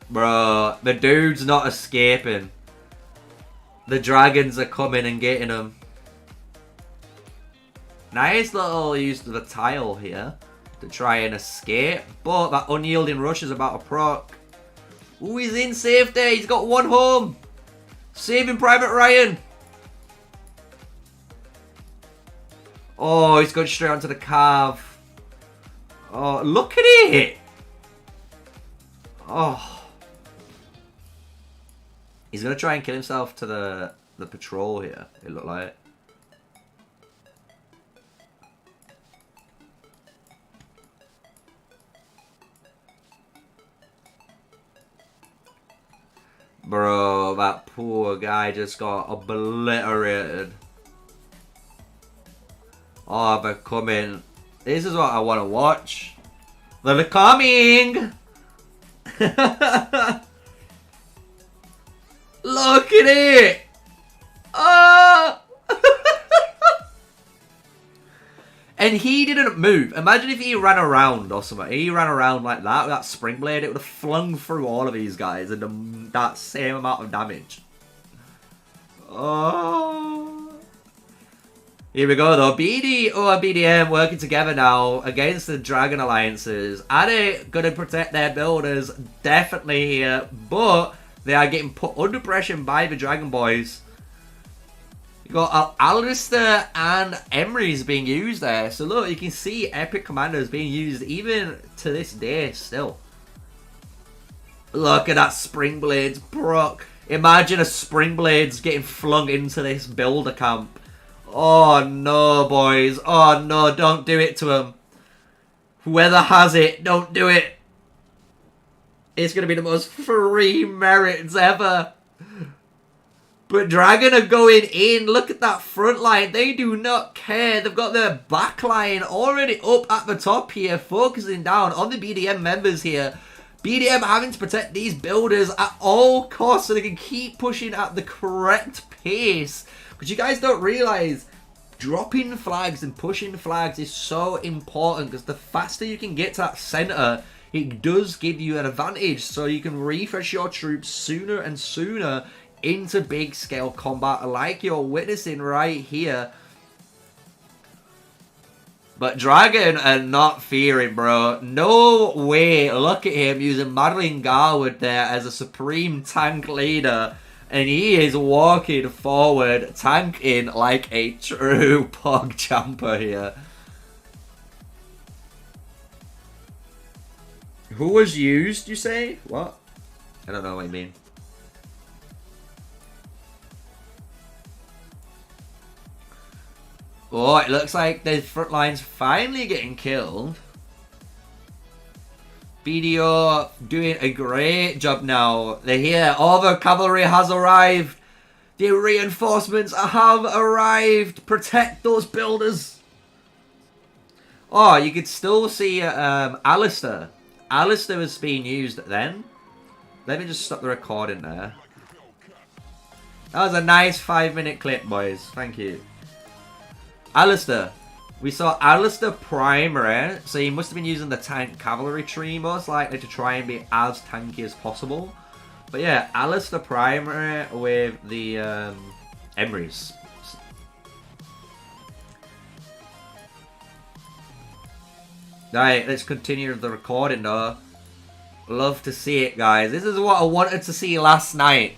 Speaker 1: Bro, the dude's not escaping. The dragons are coming and getting him. Nice little use of the tile here to try and escape. But that unyielding rush is about to proc. Ooh, he's in safety. He's got one home. Saving Private Ryan. Oh, he's going straight onto the carve. Oh, look at it. Oh. He's going to try and kill himself to the patrol here, it looked like. Bro, that poor guy just got obliterated. Oh, they're coming. This is what I want to watch. They're coming! Look at it! Oh! And he didn't move. Imagine if he ran around or something. He ran around like that with that spring blade. It would have flung through all of these guys and that same amount of damage. Oh. Here we go though. BD or BDM working together now against the Dragon Alliances. Are they going to protect their builders? Definitely here. But they are getting put under pressure by the Dragon Boys. You got Alistair and Emery's being used there. So look, you can see Epic Commanders being used even to this day still. Look at that Spring Blades proc. Imagine a Spring Blades getting flung into this builder camp. Oh no, boys. Oh no, don't do it to him. Whoever has it, don't do it. It's going to be the most free merits ever. But Dragon are going in. Look at that front line. They do not care. They've got their back line already up at the top here. Focusing down on the BDM members here. BDM having to protect these builders at all costs so they can keep pushing at the correct pace. Because you guys don't realize dropping flags and pushing flags is so important. Because the faster you can get to that center, it does give you an advantage. So you can refresh your troops sooner and sooner into big scale combat like you're witnessing right here. But Dragon are not fearing, bro. No way. Look at him using Madeline Garwood there as a supreme tank leader. And he is walking forward, tanking like a true pog champer here. Who was used, you say? What? I don't know what you mean. Oh, it looks like the front line's finally getting killed. BDO doing a great job now. They're here. All the cavalry has arrived. The reinforcements have arrived. Protect those builders. Oh, you could still see Alistair. Alistair was being used then. Let me just stop the recording there. That was a nice 5-minute clip, boys. Thank you. Alistair. We saw Alistair primary, so he must have been using the tank cavalry tree most likely to try and be as tanky as possible. But yeah, Alistair primary with the Emerys. Right, let's continue the recording though. Love to see it, guys. This is what I wanted to see last night.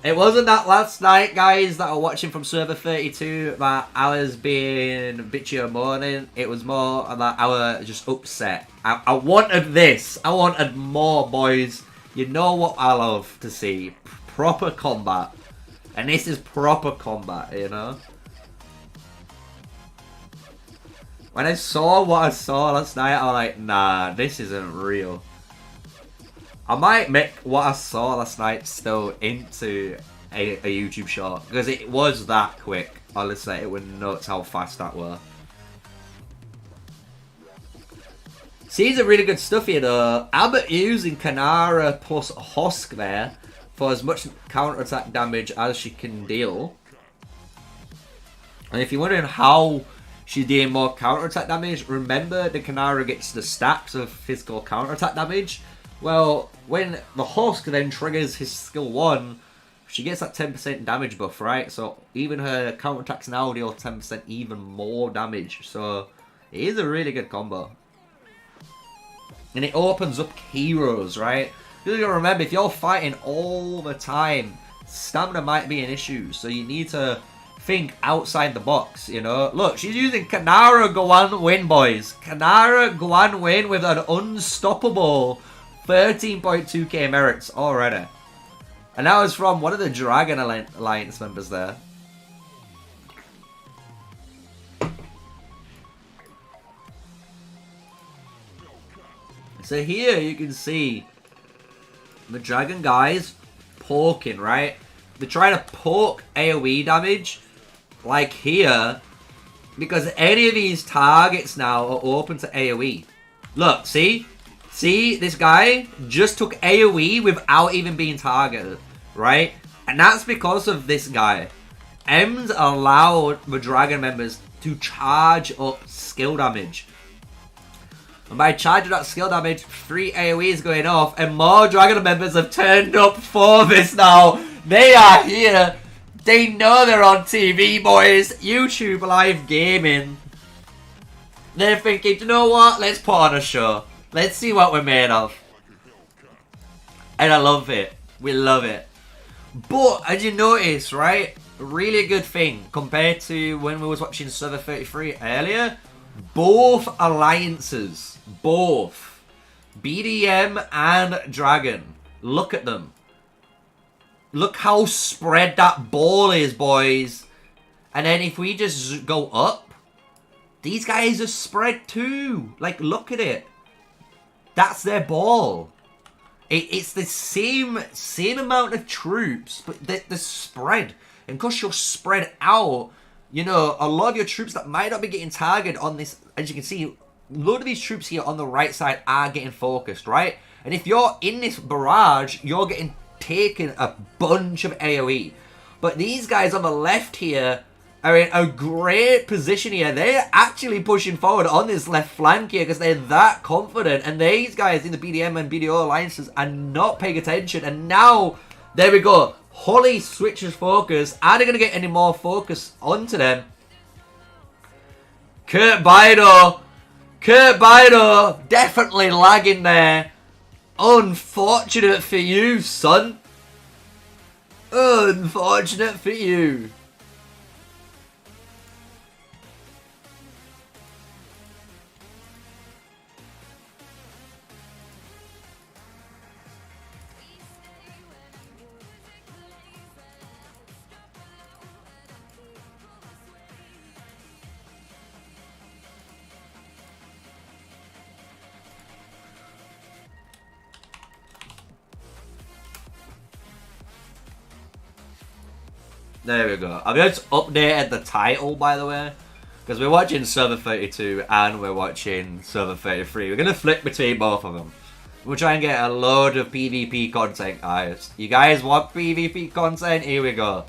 Speaker 1: It wasn't that last night, guys, that are watching from server 32 that I was being bitchy or moaning. It was more that I was just upset. I wanted this. I wanted more, boys. You know what I love to see? Proper combat. And this is proper combat, you know? When I saw what I saw last night, I was like, nah, this isn't real. I might make what I saw last night still into a YouTube short. Because it was that quick. Honestly, it was nuts how fast that were. Seems a really good stuff here though. Abbott using Kanara plus Husk there for as much counter-attack damage as she can deal. And if you're wondering how she's dealing more counter-attack damage, remember the Kanara gets the stacks of physical counter-attack damage. Well, when the Husk then triggers his skill 1, she gets that 10% damage buff, right? So even her counterattacks now deal 10% even more damage. So it is a really good combo. And it opens up heroes, right? You gotta remember, if you're fighting all the time, stamina might be an issue. So you need to think outside the box, you know? Look, she's using Kanara Guan Win, boys. Kanara Guan Win with an unstoppable 13.2k merits already. And that was from one of the Dragon Alliance members there. So here you can see the Dragon guys poking, right? They're trying to poke AoE damage, like here, because any of these targets now are open to AoE. Look, see? See, this guy just took AoE without even being targeted, right? And that's because of this guy. M's allowed the Dragon members to charge up skill damage. And by charging up skill damage, 3 AoE is going off, and more Dragon members have turned up for this now. They are here. They know they're on TV, boys. YouTube Live Gaming. They're thinking, you know what? Let's put on a show. Let's see what we're made of. And I love it. We love it. But, as you notice, right? Really good thing compared to when we was watching Server 33 earlier. Both alliances. Both. BDM and Dragon. Look at them. Look how spread that ball is, boys. And then if we just go up, these guys are spread too. Like, look at it. That's their ball. It's the same amount of troops, but the spread. And because you're spread out, you know, a lot of your troops that might not be getting targeted on this, as you can see, a load of these troops here on the right side are getting focused, right? And if you're in this barrage, you're getting taken a bunch of AoE. But these guys on the left here are in a great position here. They're actually pushing forward on this left flank here because they're that confident. And these guys in the BDM and BDO alliances are not paying attention. And now, there we go. Holly switches focus. Are they going to get any more focus onto them? Kurt Bido definitely lagging there. Unfortunate for you, son. Unfortunate for you. There we go. I've just updated the title, by the way, because we're watching Server 32 and we're watching Server 33. We're going to flip between both of them. We'll try and get a load of PvP content, guys. You guys want PvP content? Here we go.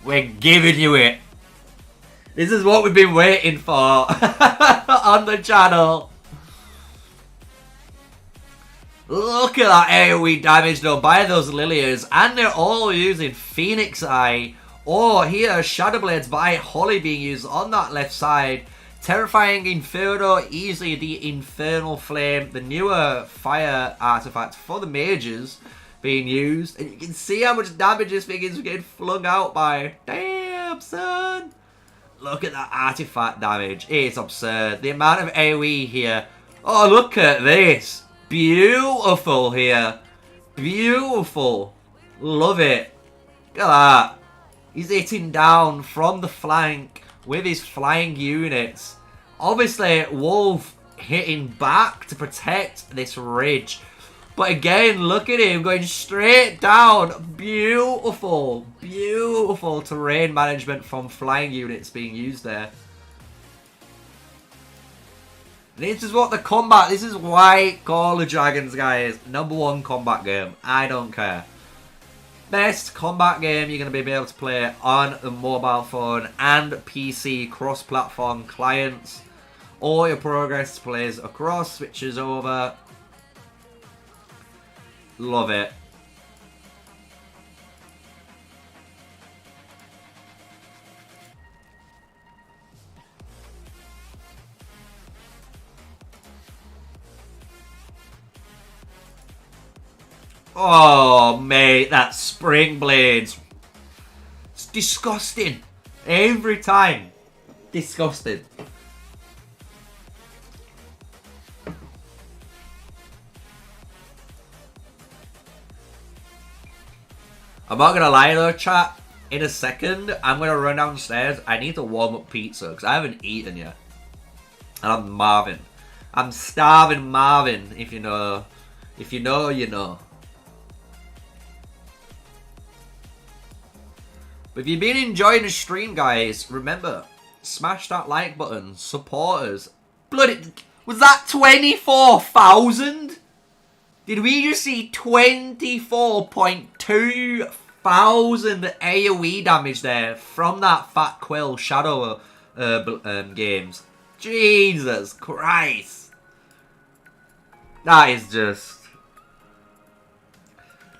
Speaker 1: We're giving you it. This is what we've been waiting for on the channel. Look at that AoE damage though by those Lilias, and they're all using Phoenix Eye. Or here, Shadow Blades by Holly being used on that left side. Terrifying Inferno, easily the Infernal Flame, the newer fire artifact for the mages. being used. And you can see how much damage this thing is getting flung out by. Damn, son. Look at that artifact damage. It's absurd. The amount of AoE here. Oh, look at this. Beautiful here. Beautiful. Love it. Look at that. He's hitting down from the flank with his flying units. Obviously, Wolf hitting back to protect this ridge. But again, look at him going straight down. Beautiful. Beautiful terrain management from flying units being used there. This is what the combat... This is why Call of Dragons, guys. #1 combat game. I don't care. Best combat game you're going to be able to play on the mobile phone and PC cross-platform clients. All your progress plays across, switches over. Love it. Oh, mate, that spring blades. It's disgusting. Every time. Disgusting. I'm not going to lie though, chat. In a second, I'm going to run downstairs. I need to warm up pizza because I haven't eaten yet. And I'm Marvin. I'm starving Marvin, if you know. If you know, you know. But if you've been enjoying the stream, guys, remember, smash that like button, support us. Bloody, was that 24,000? Did we just see 24.2 thousand AoE damage there from that Fat Quill Shadow games? Jesus Christ. That is just...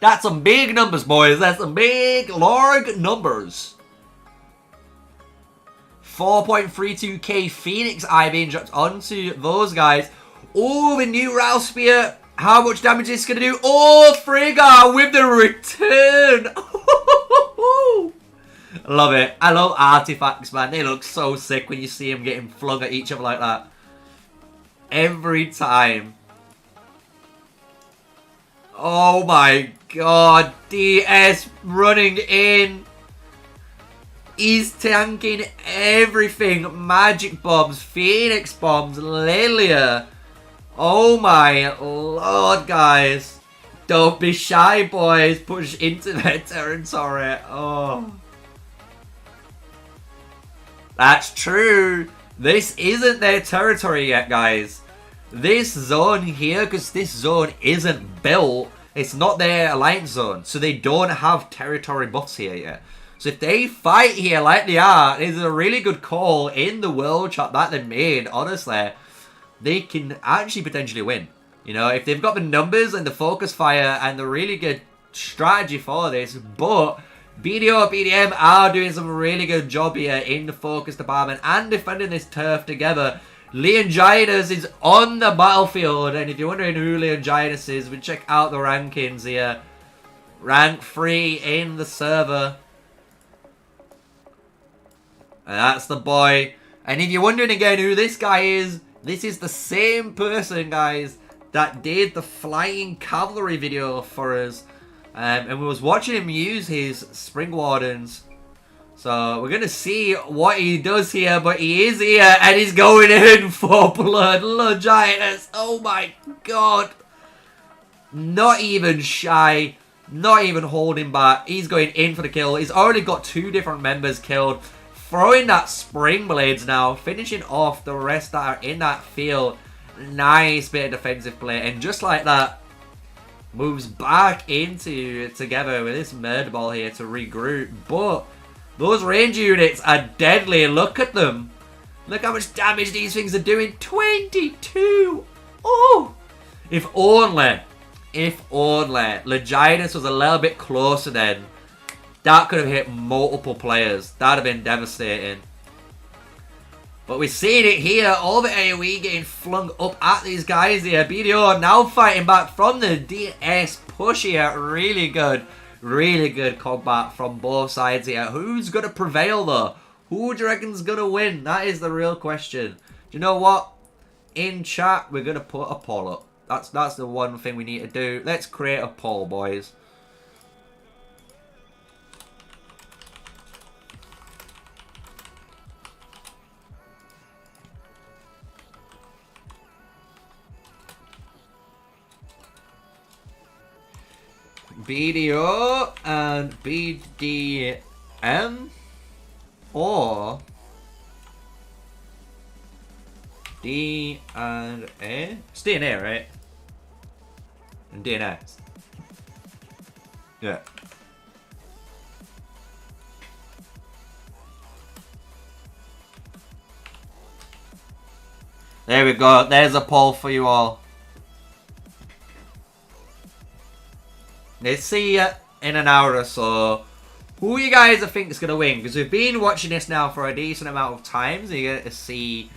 Speaker 1: That's some big numbers, boys. That's some big, large numbers. 4.32k Phoenix Eye being dropped onto those guys. Oh, the new Ralph Spear. How much damage is this going to do? Oh, Frigga with the return. Love it. I love artifacts, man. They look so sick when you see them getting flung at each other like that. Every time. Oh my god. DS running in. He's tanking everything. Magic bombs, Phoenix bombs, Lilia. Oh my lord, guys. Don't be shy, boys. Push into their territory. Oh. That's true. This isn't their territory yet, guys. This zone here, because this zone isn't built, it's not their alliance zone. So they don't have territory buffs here yet. So if they fight here like they are, it's a really good call in the world chat that they made, honestly. They can actually potentially win. You know, if they've got the numbers and the focus fire and the really good strategy for this. But BDO, BDM are doing some really good job here in the focus department and defending this turf together. Leonginas is on the battlefield. And if you're wondering who Leonginas is, we check out the rankings here. Rank 3 in the server. And that's the boy. And if you're wondering again who this guy is, this is the same person, guys, that did the flying cavalry video for us. And we was watching him use his Spring Wardens. So we're going to see what he does here. But he is here and he's going in for blood. Longinus. Oh my god. Not even shy. Not even holding back. He's going in for the kill. He's already got 2 different members killed. Throwing that Spring Blades now. Finishing off the rest that are in that field. Nice bit of defensive play. And just like that, moves back into together with this Murder Ball here to regroup. But those range units are deadly. Look at them. Look how much damage these things are doing. 22. Oh. If only Leginus was a little bit closer then. That could have hit multiple players. That would have been devastating. But we're seeing it here. All the AoE getting flung up at these guys here. BDO now fighting back from the DS push here. Really good combat from both sides here. Who's going to prevail though? Who do you reckon's going to win? That is the real question. Do you know what? In chat, we're going to put a poll up. That's the one thing we need to do. Let's create a poll, boys. BDO and BDM or D and A? It's D and A, right? And DNS. Yeah. There we go. There's a poll for you all. Let's see in an hour or so who you guys think is going to win. Because we've been watching this now for a decent amount of time. So you get to see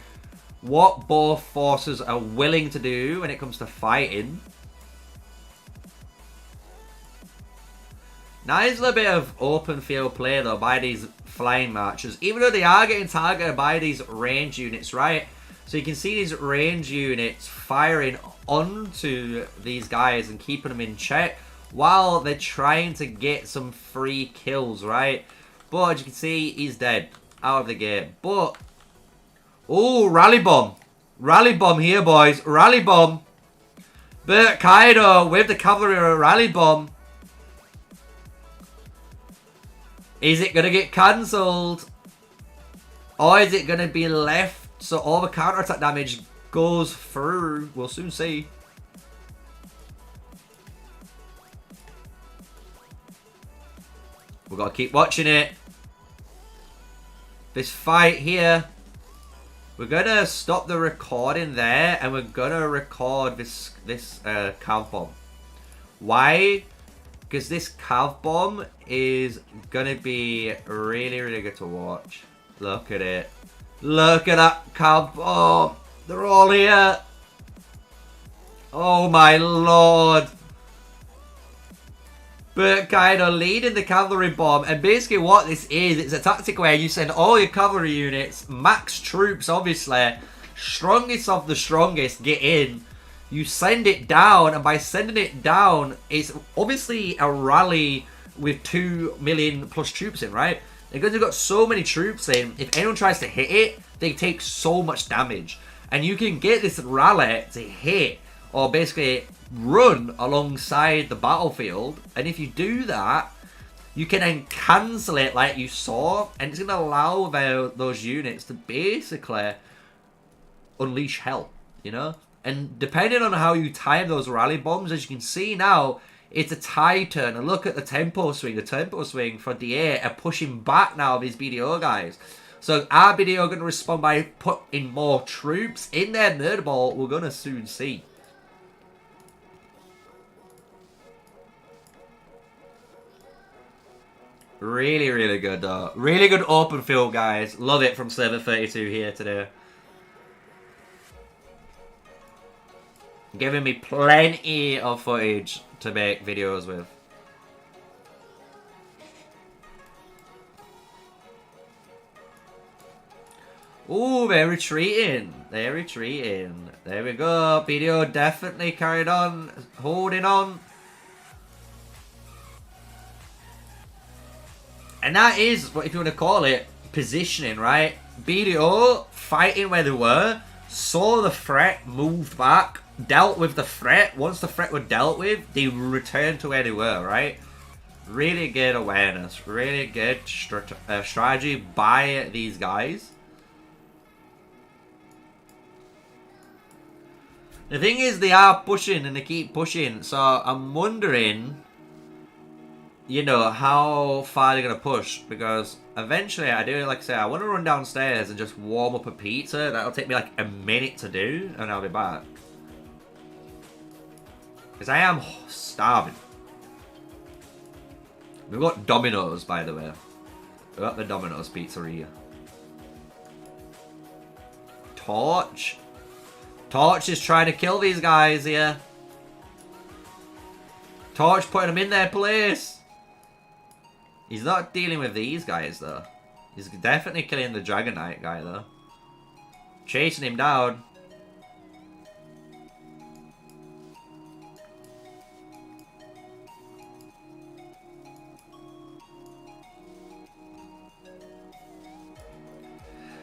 Speaker 1: what both forces are willing to do when it comes to fighting. Nice little bit of open field play though by these flying marchers. Even though they are getting targeted by these range units, right? So you can see these range units firing onto these guys and keeping them in check while they're trying to get some free kills, right? But as you can see, he's dead. Out of the game. But, oh, rally bomb. Rally bomb here, boys. Rally bomb. Bert Kaido with the cavalry rally bomb. Is it going to get cancelled? Or is it going to be left so all the counterattack damage goes through? We'll soon see. We've got to keep watching it. This fight here. We're going to stop the recording there. And we're going to record this cav bomb. Why? Because this cav bomb is going to be really, really good to watch. Look at it. Look at that cav bomb. They're all here. Oh my lord. Bert Kaido leading the cavalry bomb, and basically what this is, it's a tactic where you send all your cavalry units, max troops obviously, strongest of the strongest get in, you send it down, and by sending it down, it's obviously a rally with 2 million plus troops in, right? Because you've got so many troops in, if anyone tries to hit it, they take so much damage. And you can get this rally to hit, or basically run alongside the battlefield, and if you do that, you can then cancel it like you saw, and it's going to allow those units to basically unleash hell, you know? And depending on how you time those rally bombs, as you can see now, it's a Titan, and look at the tempo swing. The tempo swing for D8 are pushing back now these BDO guys. So are BDO going to respond by putting more troops in their nerd ball? We're going to soon see. Really, really good though. Really good open field, guys. Love it from Server 32 here today. Giving me plenty of footage to make videos with. Ooh, they're retreating. They're retreating. There we go. BDO definitely carried on. Holding on. And that is, what if you want to call it, positioning, right? BDO fighting where they were, saw the threat, moved back, dealt with the threat. Once the threat was dealt with, they returned to where they were, right? Really good awareness, really good strategy by these guys. The thing is, they are pushing and they keep pushing, so I'm wondering, you know, how far they're going to push, because eventually, I do, like I say, I want to run downstairs and just warm up a pizza. That'll take me like a minute to do, and I'll be back. Because I am starving. We've got Domino's, by the way. We've got the Domino's pizzeria. Torch. Torch is trying to kill these guys here. Torch putting them in their place. He's not dealing with these guys, though. He's definitely killing the Dragon Knight guy, though. Chasing him down.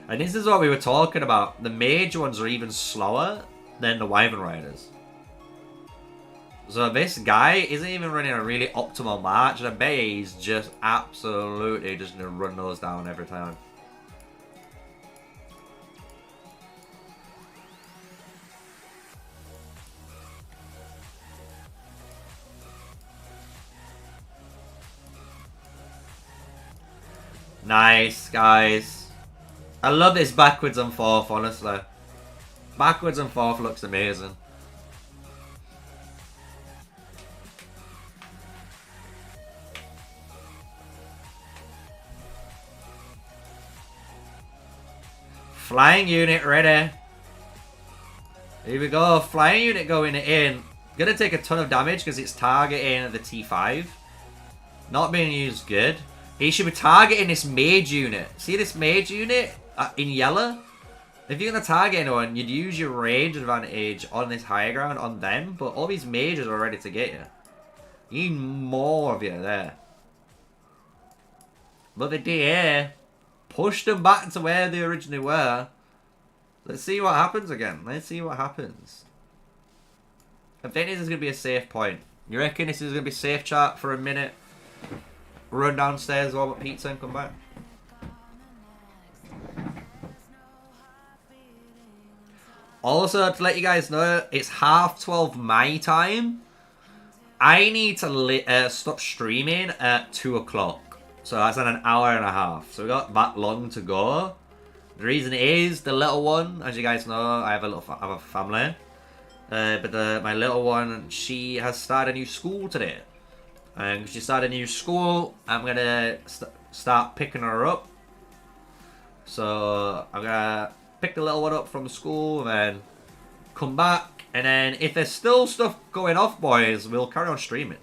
Speaker 1: And this is what we were talking about. The mage ones are even slower than the Wyvern Riders. So this guy isn't even running a really optimal march. And I bet he's just absolutely just going to run those down every time. Nice, guys. I love this backwards and forth, honestly. Backwards and forth looks amazing. Flying unit ready. Here we go. Flying unit going in. Gonna take a ton of damage because it's targeting the T5. Not being used good. He should be targeting this mage unit. See this mage unit in yellow? If you're going to target anyone, you'd use your range advantage on this higher ground on them. But all these mages are ready to get you. You need more of you there. But they did here. Push them back to where they originally were. Let's see what happens again. Let's see what happens. I think this is going to be a safe point. You reckon this is going to be safe chat for a minute? Run downstairs, warm up pizza and come back. Also, to let you guys know, it's 12:30 my time. I need to stop streaming at 2 o'clock. So that's in an hour and a half. So we got that long to go. The reason is the little one, as you guys know, I have a family. But my little one, she has started a new school today. And she started a new school. I'm going to start picking her up. So I'm going to pick the little one up from school and then come back. And then if there's still stuff going off, boys, we'll carry on streaming.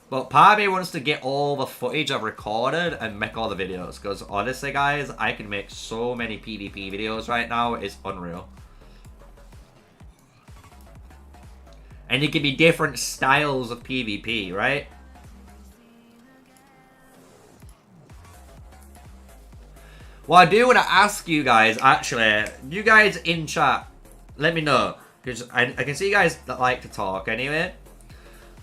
Speaker 1: But part of me wants to get all the footage I've recorded and make all the videos. Because honestly, guys, I can make so many PvP videos right now. It's unreal. And it can be different styles of PvP, right? Well, I do want to ask you guys, actually, you guys in chat, let me know. Because I can see you guys that like to talk anyway.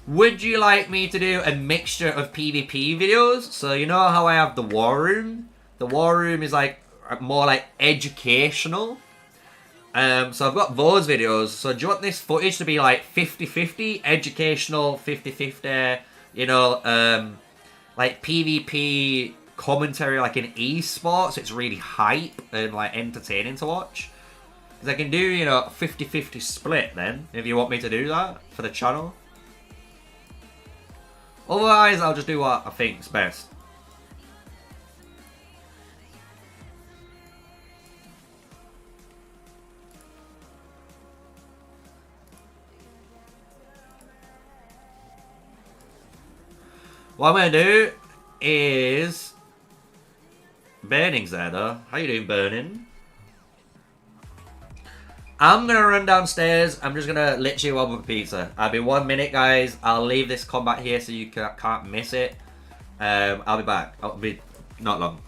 Speaker 1: Would you like me to do a mixture of PvP videos? So you know how I have the War Room? The War Room is like more like educational. So I've got those videos. So do you want this footage to be like 50-50? Educational, 50-50, you know, like PvP commentary like in esports, it's really hype and like entertaining to watch. Because I can do, you know, 50-50 split then, if you want me to do that for the channel. Otherwise, I'll just do what I think's best. What I'm going to do is... Burning's there though. How you doing, Burning? I'm going to run downstairs. I'm just going to literally warm up a pizza. I'll be 1 minute, guys. I'll leave this combat here so you can't miss it. I'll be back. I'll be not long.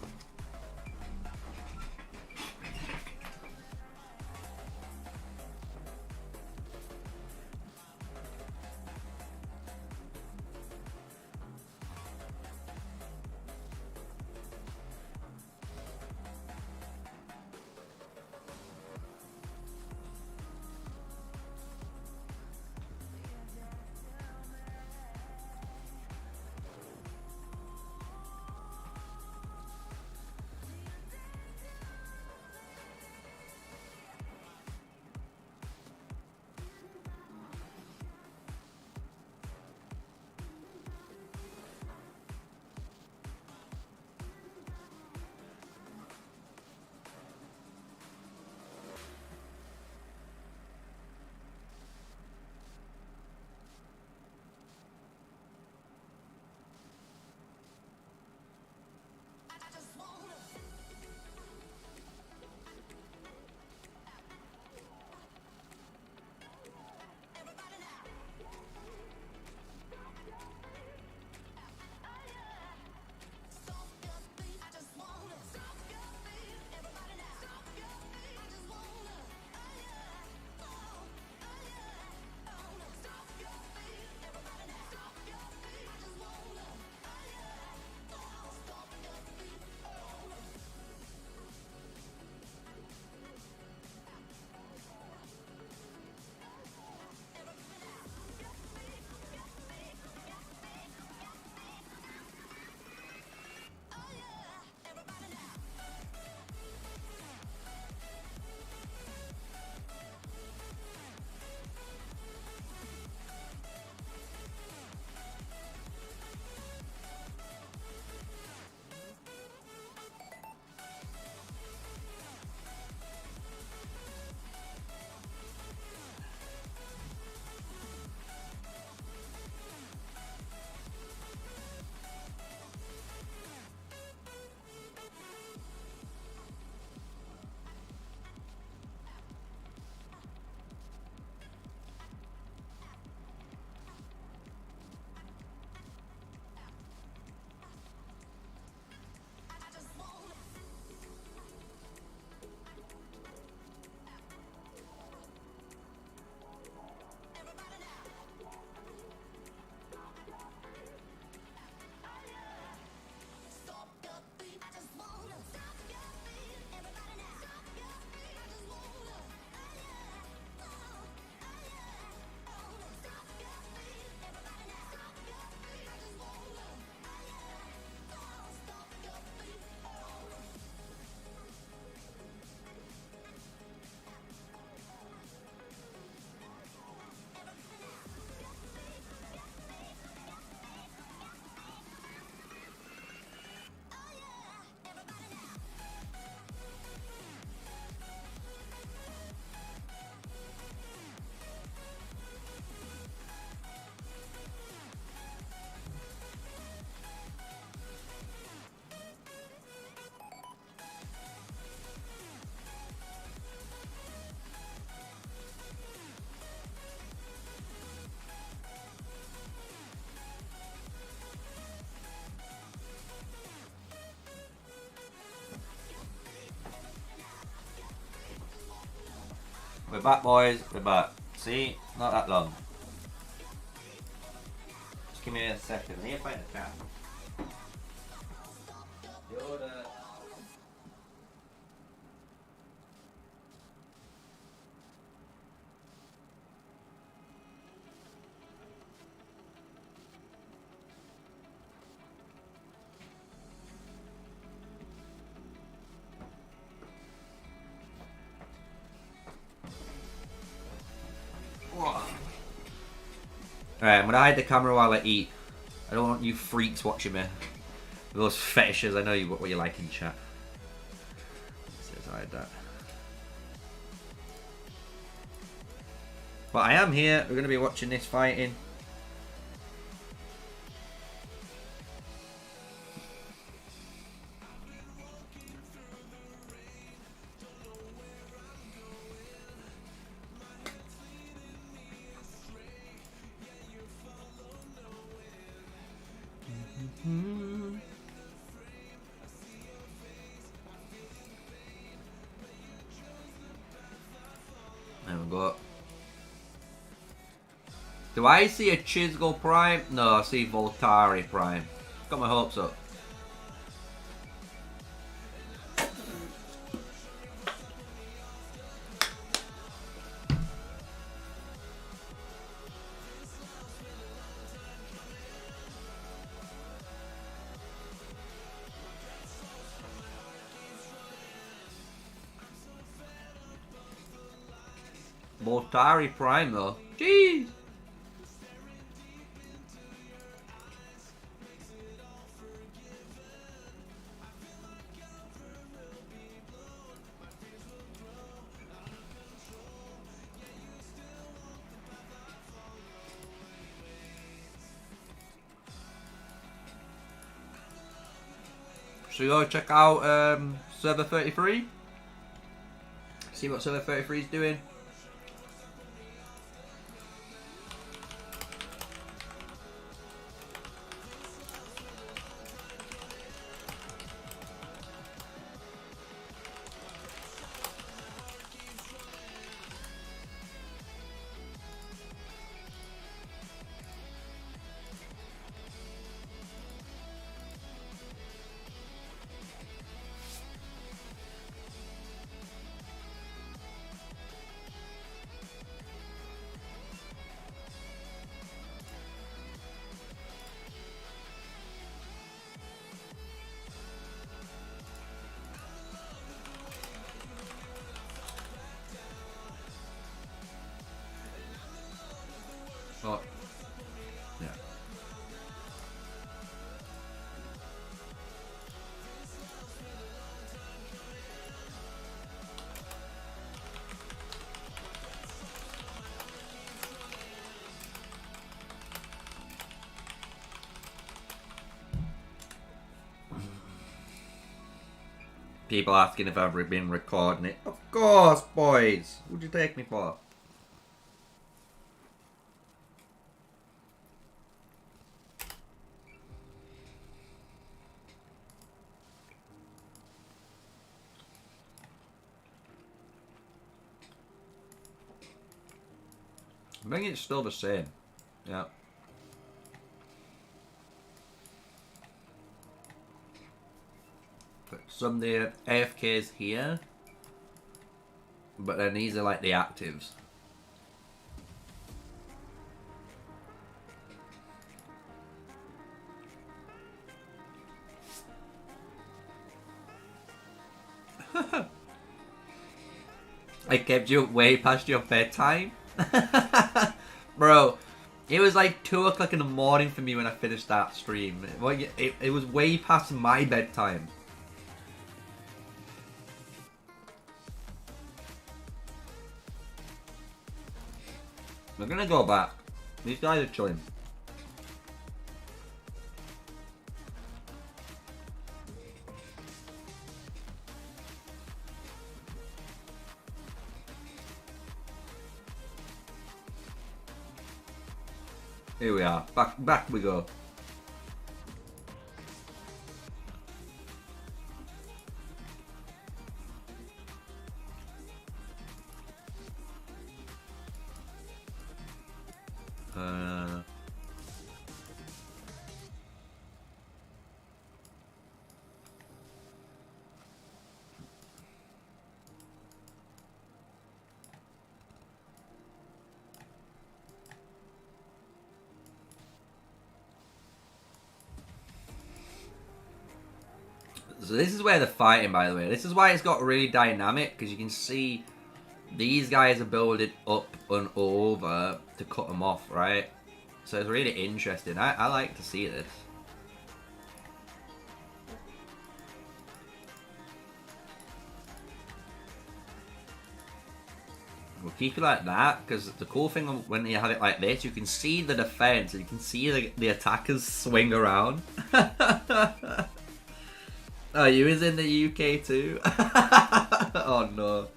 Speaker 1: We're back, boys. We're back. See? Not that long. Just give me a second. I need to find the cat. Yoda. Alright, I'm gonna hide the camera while I eat. I don't want you freaks watching me. Those fetishes, I know you what you like in chat. Let's hide that. But I am here. We're gonna be watching this fighting. There we go. Do I see a Chisgo Prime? No, I see Voltari Prime. Got my hopes up. Voltari Prime though. Jeez! So go check out server 33. See what server 33 is doing. Oh, yeah. People asking if I've been recording it. Of course, boys. What'd you take me for? I think it's still the same. Yeah. But some of the AFKs here. But then these are like the actives. I kept you way past your bedtime. Bro, it was like 2 o'clock in the morning for me when I finished that stream. It was way past my bedtime. We're gonna go back. These guys are chilling. Here we are. Back we go. So this is where they're fighting, by the way. This is why it's got really dynamic, because you can see these guys are building up and over to cut them off, right? So it's really interesting. I like to see this. We'll keep it like that, because the cool thing when you have it like this, you can see the defense, and you can see the attackers swing around. Oh, you was in the UK too? Oh no.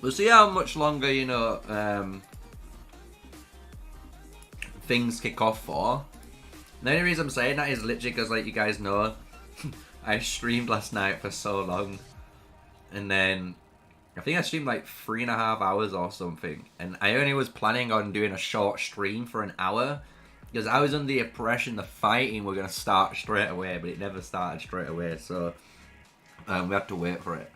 Speaker 1: We'll see how much longer, you know, things kick off for. The only reason I'm saying that is literally because, like you guys know, I streamed last night for so long. And then, I think I streamed like 3.5 hours or something. And I only was planning on doing a short stream for an hour. Because I was under the impression the fighting were going to start straight away. But it never started straight away. So, we had to wait for it.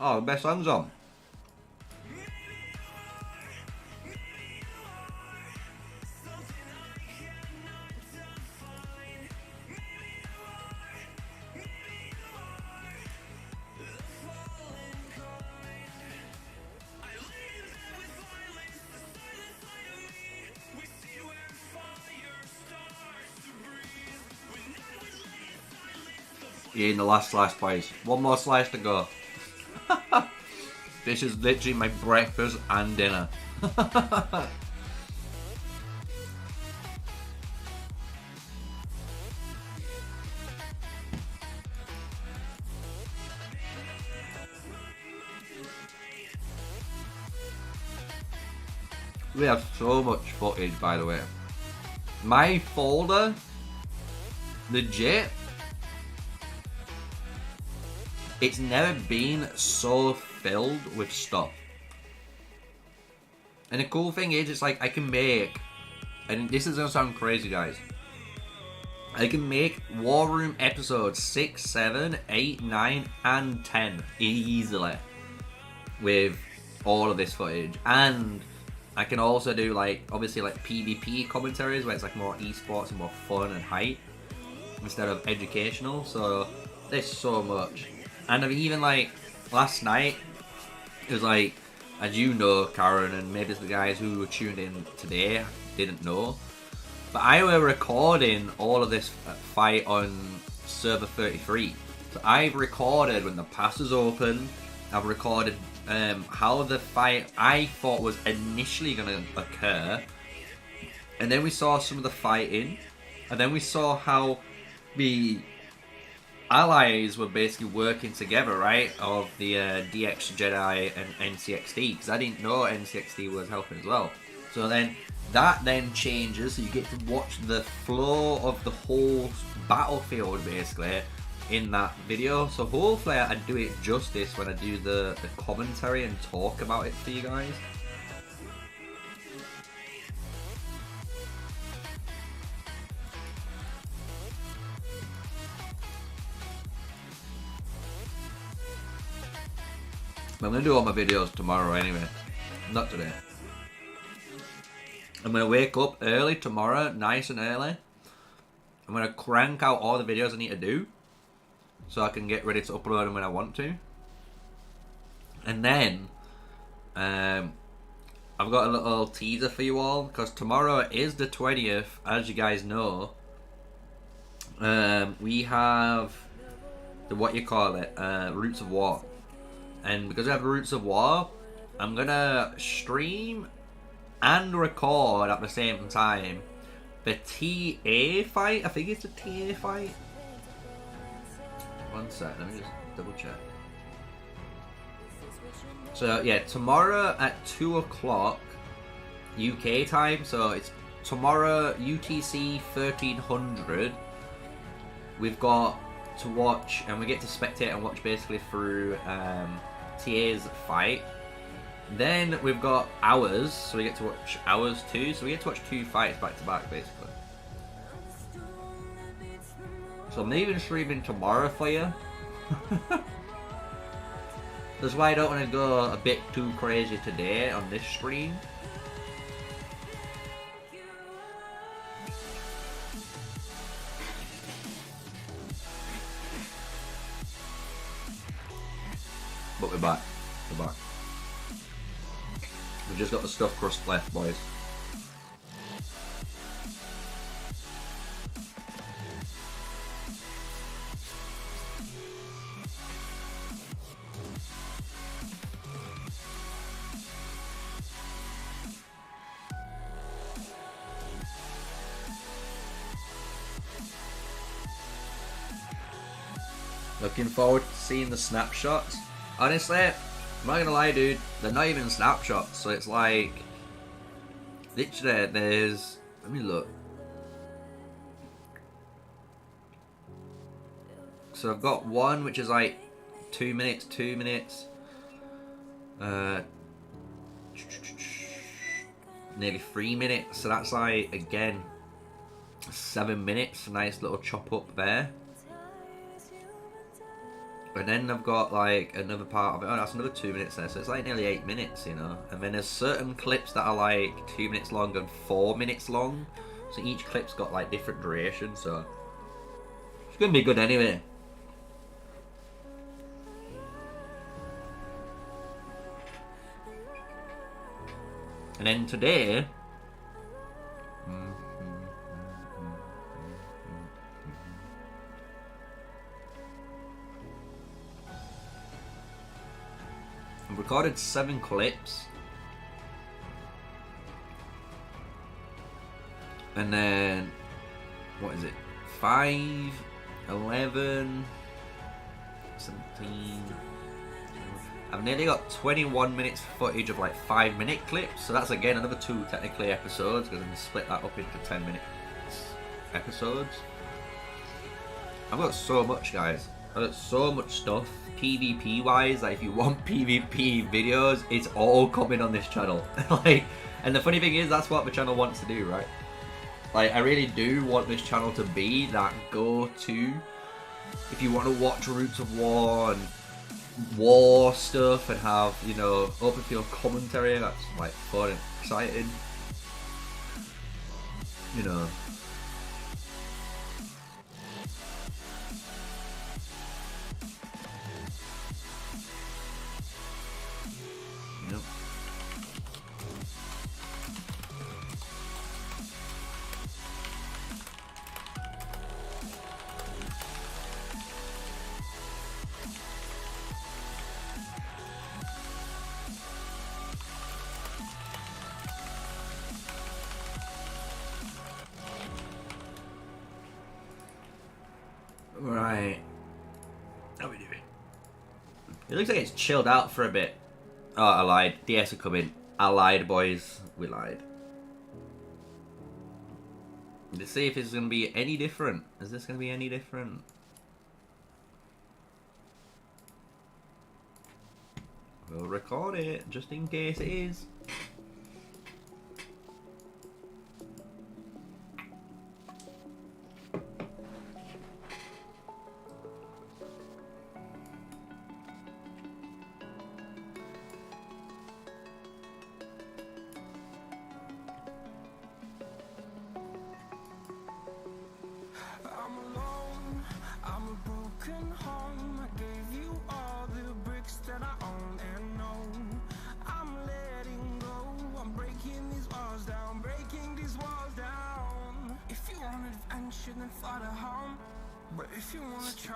Speaker 1: Oh, the best song's on. Eating the last slice, please. One more slice to go. This is literally my breakfast and dinner. We have so much footage, by the way. My folder, legit, it's never been so filled with stuff. And the cool thing is, it's like I can make, and this is gonna sound crazy, guys, I can make War Room episodes 6, 7, 8, 9, and 10 easily with all of this footage. And I can also do, like, obviously, like PvP commentaries where it's like more esports and more fun and hype instead of educational. So there's so much. And I mean, even like last night, it was like, as you know, Karen, and maybe the guys who were tuned in today didn't know, but I were recording all of this fight on server 33. So I've recorded when the pass was open. I've recorded how the fight I thought was initially going to occur, and then we saw some of the fighting, and then we saw how the allies were basically working together, right? Of the DX Jedi and NCXD, because I didn't know NCXD was helping as well. So then that then changes, so you get to watch the flow of the whole battlefield basically in that video. So hopefully I do it justice when I do the commentary and talk about it for you guys. I'm going to do all my videos tomorrow anyway. Not today. I'm going to wake up early tomorrow, nice and early. I'm going to crank out all the videos I need to do, so I can get ready to upload them when I want to. And then, I've got a little teaser for you all, because tomorrow is the 20th, as you guys know. We have the, what you call it, Roots of War. And because I have Roots of War, I'm gonna stream and record at the same time the TA fight. I think it's the TA fight. One sec, let me just double check. So yeah, tomorrow at 2 o'clock UK time, so it's tomorrow, UTC 1300, we've got to watch, and we get to spectate and watch basically through TA's fight. Then we've got hours, so we get to watch hours too. So we get to watch 2 fights back to back, basically. So I'm not even streaming tomorrow for you. That's why I don't want to go a bit too crazy today on this stream. But we're back. We're back. We've just got the stuffed crust left, boys. Looking forward to seeing the snapshots. Honestly, I'm not gonna lie, dude, they're not even snapshots, so it's like, literally, there's, let me look. So I've got one which is like 2 minutes, 2 minutes, nearly 3 minutes, so that's like, again, 7 minutes, nice little chop up there. And then I've got like another part of it, oh that's another 2 minutes there, so it's like nearly 8 minutes, you know. And then there's certain clips that are like 2 minutes long and 4 minutes long, so each clip's got like different duration, so it's gonna be good anyway. And then today, I've recorded 7 clips, and then what is it, 5, 11, 17, I've nearly got 21 minutes footage of like 5-minute clips, so that's again another 2 technically episodes, because I'm going to split that up into 10-minute episodes. I've got so much, guys. I've got so much stuff, PvP wise. Like if you want PvP videos, it's all coming on this channel. Like, and the funny thing is, that's what the channel wants to do, right? Like, I really do want this channel to be that go-to if you want to watch Roots of War and war stuff and have, you know, open field commentary that's like fun and exciting, you know. Yep. Right. How are we doing? It looks like it's chilled out for a bit. Oh, I lied. DS are coming. I lied, boys. We lied. Let's see if it's going to be any different. Is this going to be any different? We'll record it, just in case it is.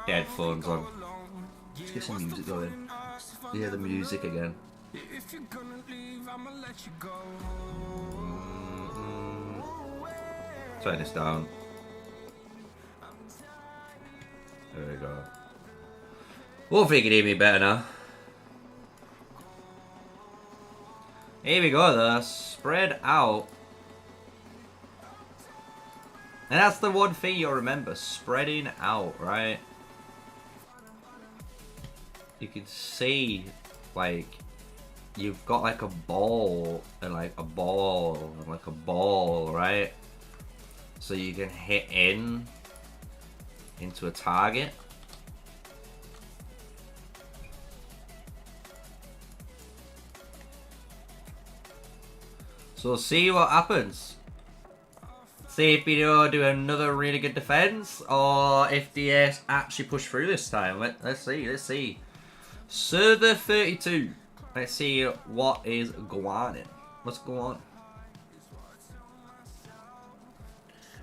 Speaker 1: Headphones on. Let's get some music going. Yeah, the music again. Turn this down. There we go. Hopefully you can hear me better now. Here we go, though. Spread out And that's the one thing you'll remember, spreading out, right? You can see, like, you've got like a ball and like a ball and like a ball, right? So you can hit into a target. So we'll see what happens. See if BDO do another really good defense or if DS actually push through this time. Let's see. Server 32. Let's see what is going on. What's going on?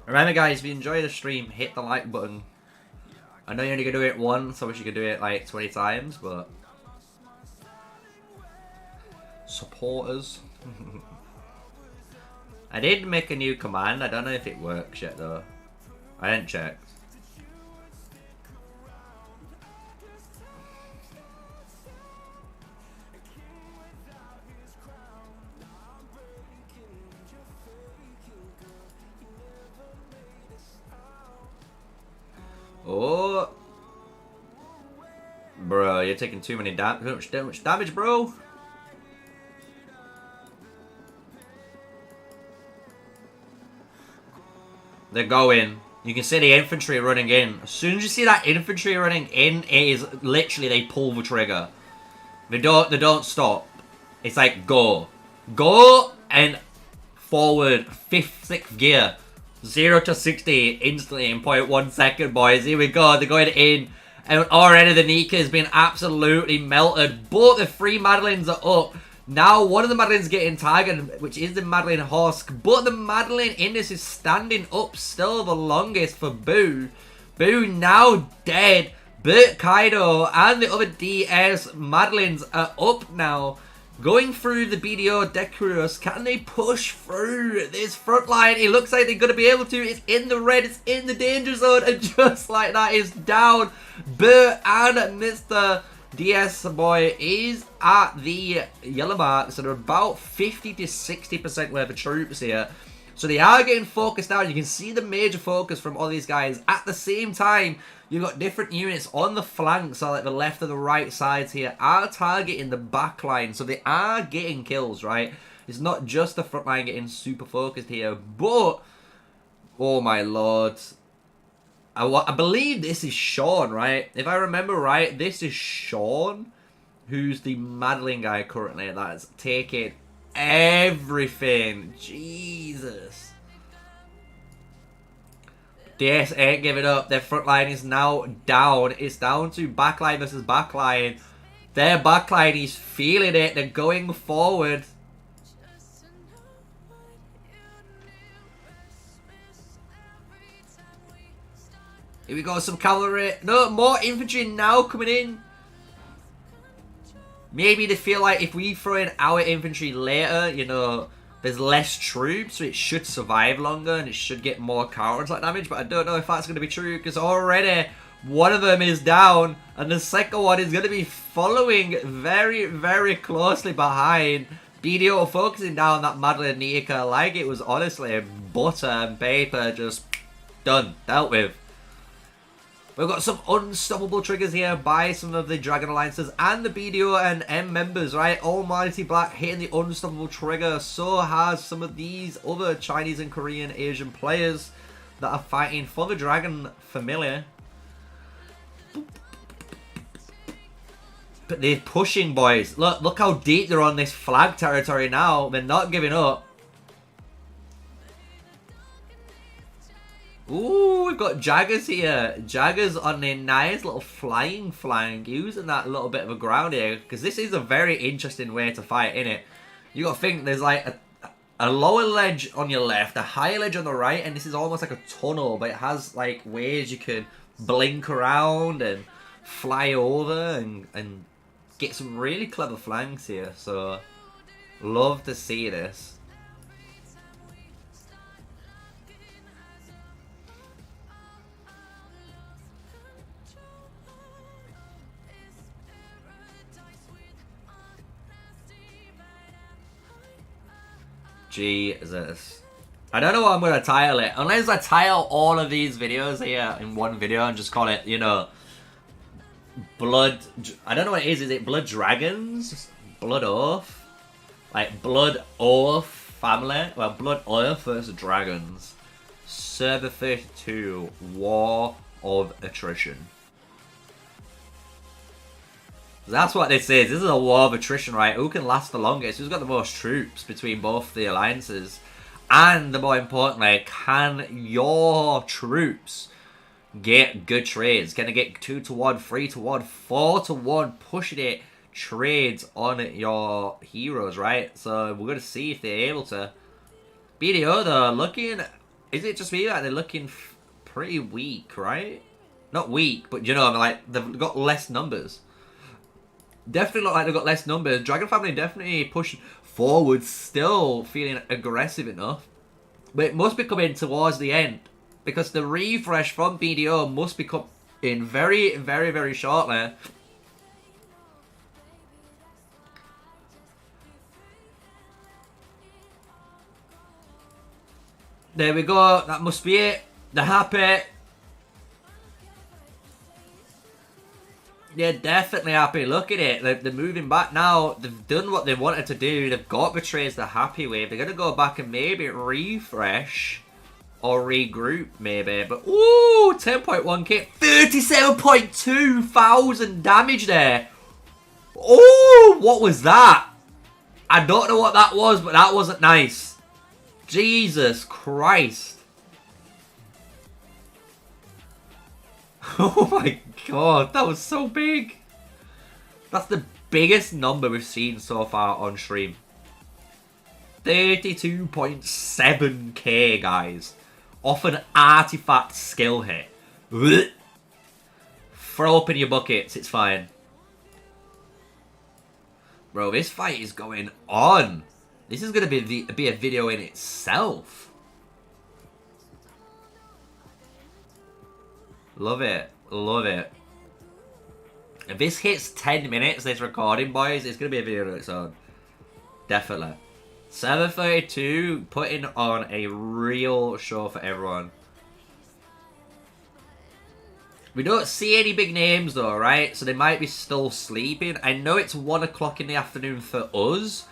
Speaker 1: Remember guys, if you enjoy the stream, hit the like button. I know you're only going to do it once, I wish you could do it like 20 times, but... Supporters. I did make a new command, I don't know if it works yet though. I didn't check. Oh, bro, you're taking too much damage, bro. They're going. You can see the infantry running in. As soon as you see that infantry running in, it is literally they pull the trigger. They don't stop. It's like go, and forward 5th, 6th gear. 0 to 60 instantly in 0.1 second, boys. Here we go. They're going in. And already the Nika has been absolutely melted. Both the 3 Madeleines are up. Now one of the Madeleines getting targeted, which is the Madeleine Husk. But the Madeleine in this is standing up still the longest for Boo. Boo now dead. Bert Kaido and the other DS Madeleines are up now. Going through the BDO Decorous, can they push through this front line? It looks like they're going to be able to. It's in the red, it's in the danger zone, and just like that, it's down. Bert and Mr. DS Boy is at the yellow mark, so they're about 50 to 60% worth of troops here. So they are getting focused out. You can see the major focus from all these guys. At the same time, you've got different units on the flanks, so like the left and the right sides here, are targeting the back line. So they are getting kills, right? It's not just the front line getting super focused here, but... Oh my lord. I believe this is Sean, right? If I remember right, this is Sean, who's the Madeline guy currently that's taking everything. Jesus. DS ain't giving up. Their front line is now down. It's down to backline versus backline. Their backline is feeling it. They're going forward. Here we go, some cavalry. No, more infantry now coming in. Maybe they feel like if we throw in our infantry later, you know, there's less troops, so it should survive longer and it should get more counter-attack damage. But I don't know if that's going to be true, because already one of them is down and the second one is going to be following very, very closely behind. BDO focusing down that Madeline Nika like it was honestly butter and paper, just done, dealt with. We've got some unstoppable triggers here by some of the Dragon Alliances and the BDO and M members, right? Almighty Black hitting the unstoppable trigger. So has some of these other Chinese and Korean Asian players that are fighting for the Dragon Familiar. But they're pushing, boys. Look how deep they're on this flag territory now. They're not giving up. Ooh, we've got Jaggers here. Jaggers on a nice little flying flank, using that little bit of a ground here, because this is a very interesting way to fight, innit? You got to think there's like a lower ledge on your left, a higher ledge on the right, and this is almost like a tunnel, but it has like ways you can blink around and fly over and get some really clever flanks here. So, love to see this. Jesus. I don't know what I'm going to title it. Unless I title all of these videos here in one video and just call it, you know, Blood... I don't know what it is. Is it Blood Dragons? Blood Oath? Like, Blood Oath family? Well, Blood Oath versus Dragons. Server 32. War of Attrition. That's what this is. This is a war of attrition, right? Who can last the longest? Who's got the most troops between both the alliances? And, the more importantly, can your troops get good trades? Can they get 2-to-1, 3-to-1, 4-to-1, pushing it trades on your heroes, right? So, we're going to see if they're able to. BDO, though, looking... Is it just me? Like, they're looking pretty weak, right? Not weak, but, you know, I mean, like, they've got less numbers. Definitely look like they've got less numbers. Dragon Family definitely pushing forward, still feeling aggressive enough. But it must be coming towards the end. Because the refresh from BDO must be coming very, very, very shortly. There we go. That must be it. They're happy. Yeah, definitely happy. Look at it. They're moving back now. They've done what they wanted to do. They've got the trades they're happy with. They're going to go back and maybe refresh or regroup maybe. But, ooh, 10.1k. 37.2 thousand damage there. Oh, what was that? I don't know what that was, but that wasn't nice. Jesus Christ. Oh my god, that was so big. That's the biggest number we've seen so far on stream. 32.7k, guys. Off an artifact skill hit. Blech. Throw up in your buckets, it's fine. Bro, this fight is going on. This is going to be a video in itself. Love it. Love it. If this hits 10 minutes, this recording, boys, it's going to be a video of its own. Definitely. 732 putting on a real show for everyone. We don't see any big names though, right? So they might be still sleeping. I know it's 1 o'clock in the afternoon for us.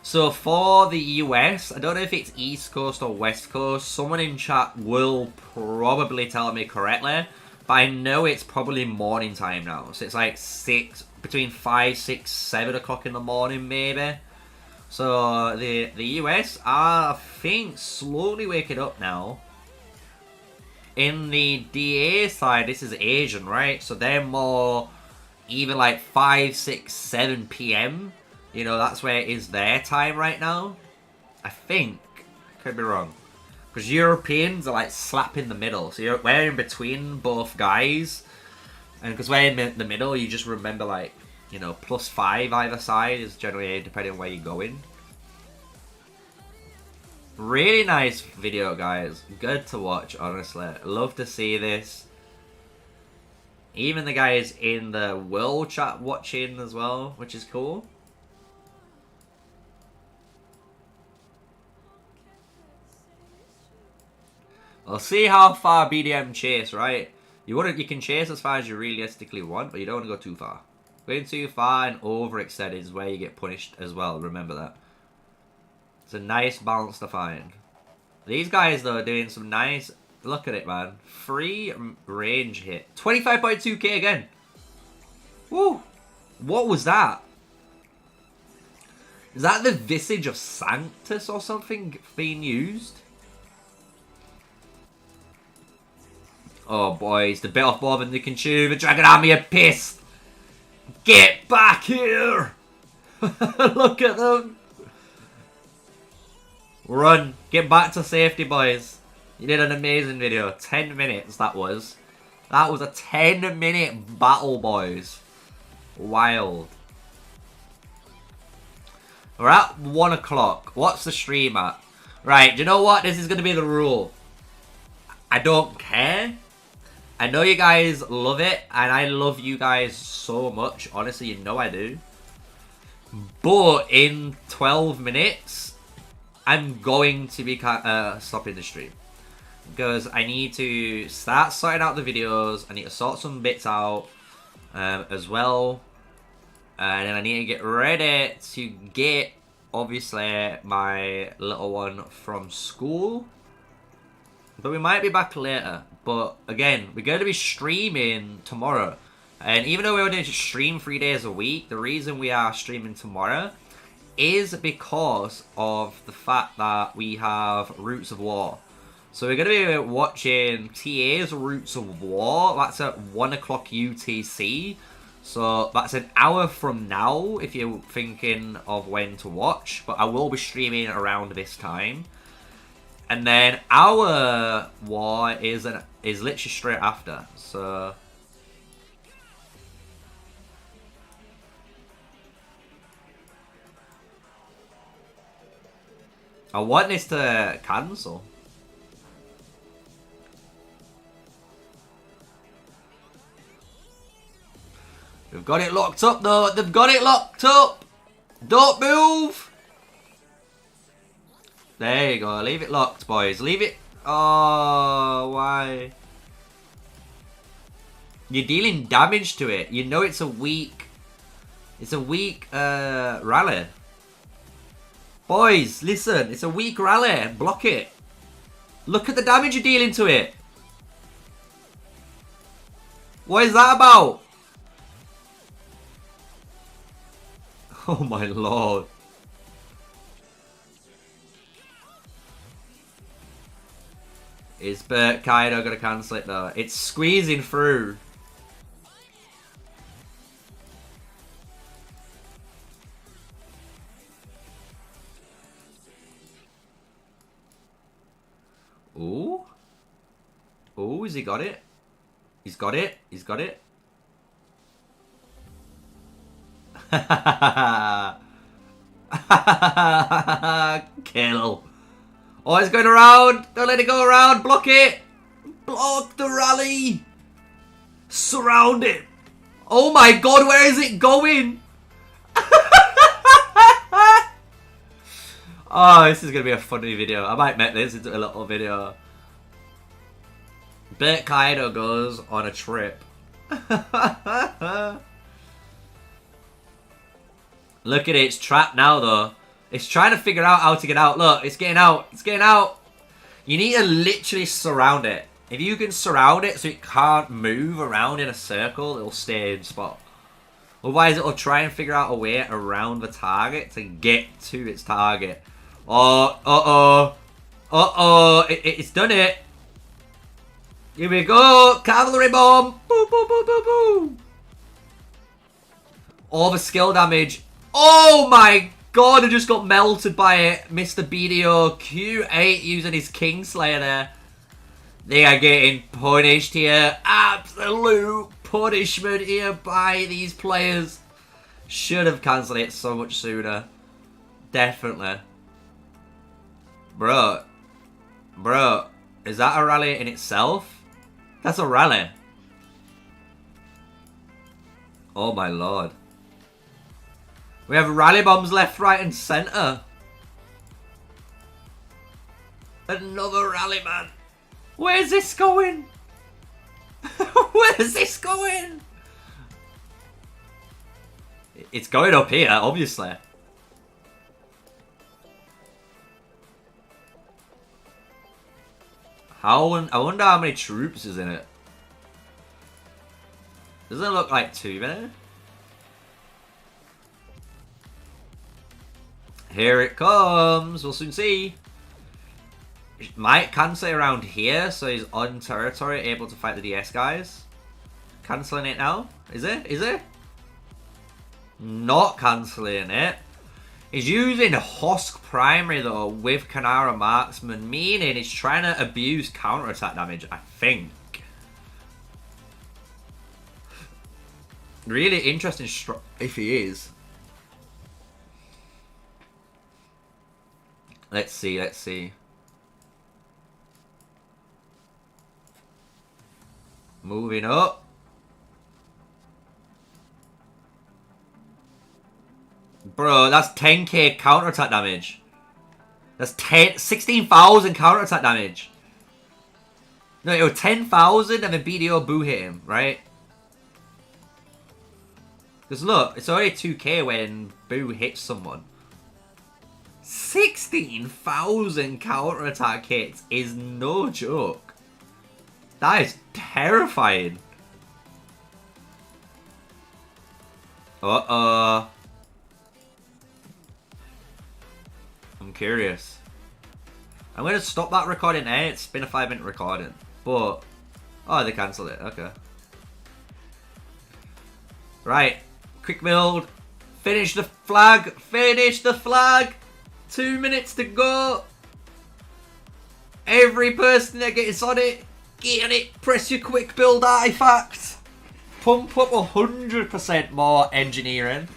Speaker 1: So for the US, I don't know if it's East Coast or West Coast. Someone in chat will probably tell me correctly. But I know it's probably morning time now. So it's like between 5, 6, 7 o'clock in the morning maybe. So the US are, I think, slowly waking up now. In the DA side, this is Asian, right? So they're more even like 5, 6, 7 p.m. You know, that's where it is their time right now. I think. Could be wrong. Because Europeans are like slap in the middle. So we're in between both guys. And because we're in the middle, you just remember like, you know, +5 either side is generally depending on where you're going. Really nice video, guys. Good to watch, honestly. Love to see this. Even the guys in the world chat watching as well, which is cool. We'll see how far BDM chase, right? You can chase as far as you realistically want, but you don't want to go too far. Going too far and overextended is where you get punished as well. Remember that. It's a nice balance to find. These guys, though, are doing some nice... Look at it, man. Free range hit. 25.2k again. Woo! What was that? Is that the Visage of Sanctus or something being used? Oh, boys. The bit off more than they can chew. The Dragon Army are pissed. Get back here! Look at them. Run. Get back to safety, boys. You did an amazing video. 10 minutes, that was. That was a 10-minute battle, boys. Wild. We're at 1 o'clock. What's the stream at? Right, do you know what? This is going to be the rule. I don't care. I know you guys love it, and I love you guys so much. Honestly, you know I do. But in 12 minutes, I'm going to be stopping the stream. Because I need to start sorting out the videos. I need to sort some bits out as well. And then I need to get ready to get, obviously, my little one from school. But we might be back later. But again, we're going to be streaming tomorrow. And even though we only stream 3 days a week, the reason we are streaming tomorrow is because of the fact that we have Roots of War. So we're going to be watching TA's Roots of War. That's at 1 o'clock UTC. So that's an hour from now if you're thinking of when to watch. But I will be streaming around this time. And then our war is literally straight after. So I want this to cancel. They've got it locked up though. They've got it locked up. Don't move. There you go. Leave it locked, boys. Leave it. Oh, why? You're dealing damage to it. You know it's a weak. It's a weak rally. Boys, listen. It's a weak rally. Block it. Look at the damage you're dealing to it. What is that about? Oh my lord. Is Bert Kaido gonna cancel it though? It's squeezing through. Ooh. Ooh, has he got it? He's got it. He's got it. Kill. Oh, it's going around. Don't let it go around. Block it. Block the rally. Surround it. Oh my god, where is it going? Oh, this is going to be a funny video. I might make this into a little video. Bert Kaido goes on a trip. Look at it. It's trapped now, though. It's trying to figure out how to get out. Look, it's getting out. It's getting out. You need to literally surround it. If you can surround it so it can't move around in a circle, it'll stay in spot. Otherwise, it'll try and figure out a way around the target to get to its target. Oh, uh-oh. Uh-oh. It's done it. Here we go. Cavalry bomb. Boom, boom, boom, boom, boom. All the skill damage. Oh, my God, I just got melted by it. Mr. BDO Q8 using his Kingslayer there. They are getting punished here. Absolute punishment here by these players. Should have cancelled it so much sooner. Definitely. Bro. Bro. Is that a rally in itself? That's a rally. Oh my lord. We have rally bombs left, right and centre. Another rally, man. Where's this going? Where's this going? It's going up here, obviously. I wonder how many troops is in it. Doesn't it look like too many? Here it comes. We'll soon see. It might cancel around here, so he's on territory, able to fight the DS guys. Cancelling it now? Is it? Is it? Not cancelling it. He's using Husk Primary though with Kanara Marksman, meaning he's trying to abuse counterattack damage, I think. Really interesting if he is. Let's see, let's see. Moving up. Bro, that's 10k counterattack damage. That's 16,000 counter-attack damage. No, it was 10,000 and then BDO Boo hit him, right? Because look, it's already 2k when Boo hits someone. 16,000 counter-attack hits is no joke. That is terrifying. Uh-oh. I'm curious. I'm going to stop that recording there. It's been a 5-minute recording. But... oh, they cancelled it. Okay. Right. Quick build. Finish the flag. Finish the flag. 2 minutes to go. Every person that gets on it, get on it. Press your quick build artifact. Pump up 100% more engineering.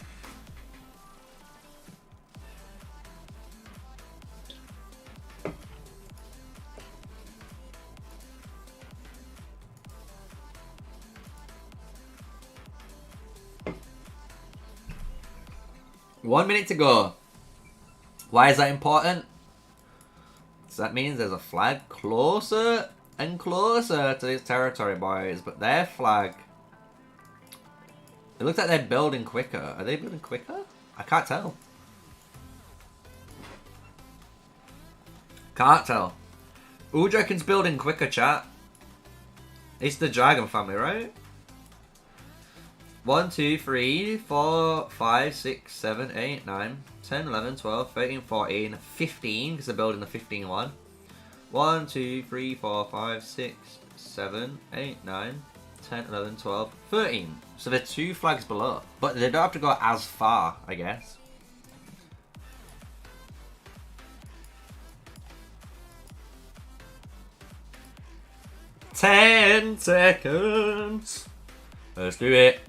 Speaker 1: One minute to go. Why is that important? So that means there's a flag closer and closer to this territory, boys. But their flag... it looks like they're building quicker. Are they building quicker? I can't tell. Can't tell. Who do you reckon's building quicker, chat? It's the Dragon family, right? 1, 2, 3, 4, 5, 6, 7, 8, 9, 10, 11, 12, 13, 14, 15, because they're building the 15 one. 1, 2, 3, 4, 5, 6, 7, 8, 9, 10, 11, 12, 13. So they're 2 flags below. But they don't have to go as far, I guess. Ten seconds. Let's do it.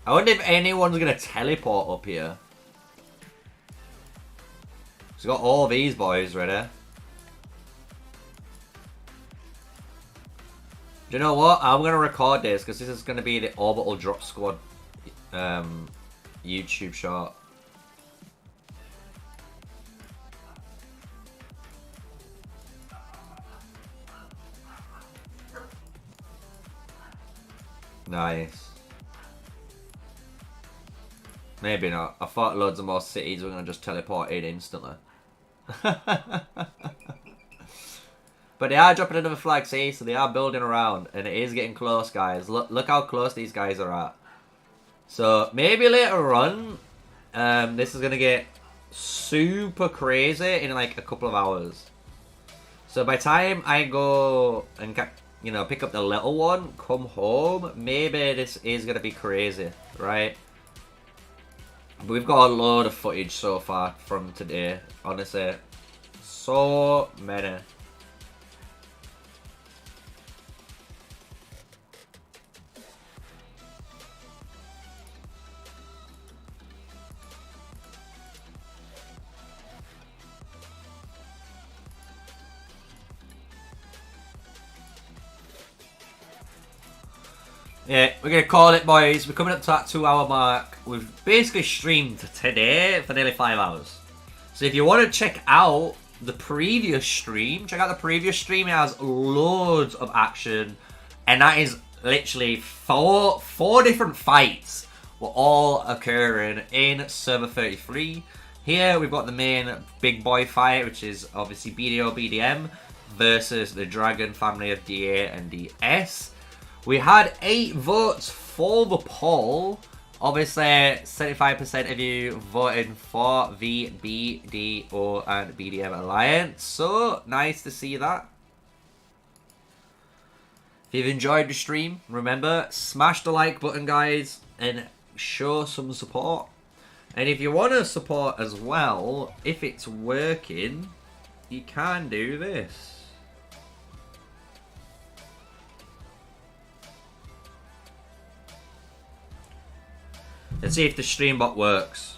Speaker 1: I wonder if anyone's going to teleport up here. He's got all these boys ready. Do you know what? I'm going to record this because this is going to be the Orbital Drop Squad YouTube short. Nice. Maybe not. I thought loads of more cities were going to just teleport in instantly. But they are dropping another flag, see? So they are building around. And it is getting close, guys. Look how close these guys are at. So maybe later on, this is going to get super crazy in like a couple of hours. So by the time I go and you know, pick up the little one, come home, maybe this is going to be crazy, right? But we've got a load of footage so far from today, honestly. So many. Yeah, we're going to call it, boys. We're coming up to that 2-hour mark. We've basically streamed today for nearly 5 hours. So if you want to check out the previous stream, check out the previous stream. It has loads of action. And that is literally four different fights were all occurring in Server 33. Here we've got the main big boy fight, which is obviously BDO BDM versus the Dragon family of DA and DS. We had 8 votes for the poll. Obviously, 75% of you voted for the BDO and BDM alliance. So, nice to see that. If you've enjoyed the stream, remember, smash the like button, guys, and show some support. And if you want to support as well, if it's working, you can do this. Let's see if the stream bot works.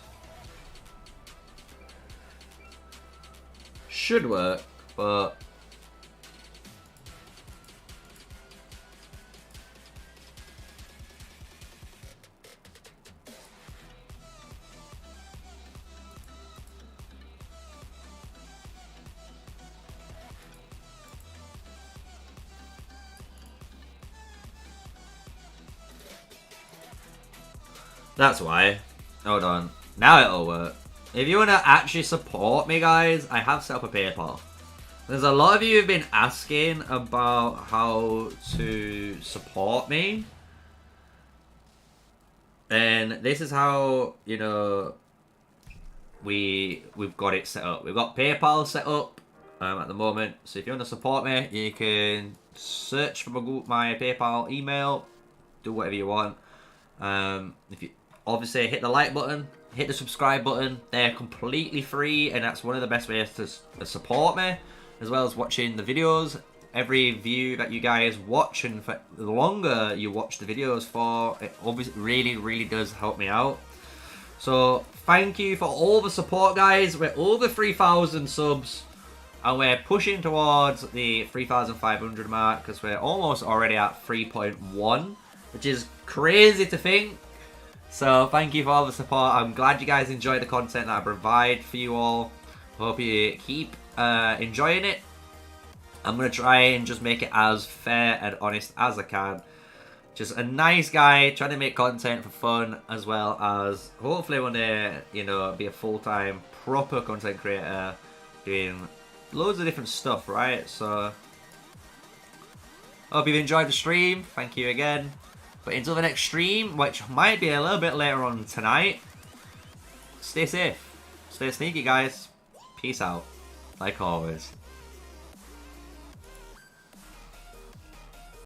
Speaker 1: Should work, but... That's why. Hold on. Now it'll work. If you want to actually support me, guys, I have set up a PayPal. There's a lot of you who've been asking about how to support me. And this is how, you know, we've got it set up. We've got PayPal set up at the moment. So if you want to support me, you can search for my PayPal email. Do whatever you want. If you obviously hit the like button, hit the subscribe button. They're completely free, and that's one of the best ways to support me, as well as watching the videos. Every view that you guys watch, and for the longer you watch the videos for, it obviously really does help me out. So thank you for all the support, guys. We're over 3,000 subs, and we're pushing towards the 3,500 mark, because we're almost already at 3.1, which is crazy to think. So thank you for all the support. I'm glad you guys enjoy the content that I provide for you all. Hope you keep enjoying it. I'm going to try and just make it as fair and honest as I can. Just a nice guy trying to make content for fun, as well as hopefully one day, you know, be a full-time proper content creator doing loads of different stuff, right? So hope you've enjoyed the stream. Thank you again. But until the next stream, which might be a little bit later on tonight, stay safe. Stay sneaky, guys. Peace out. Like always.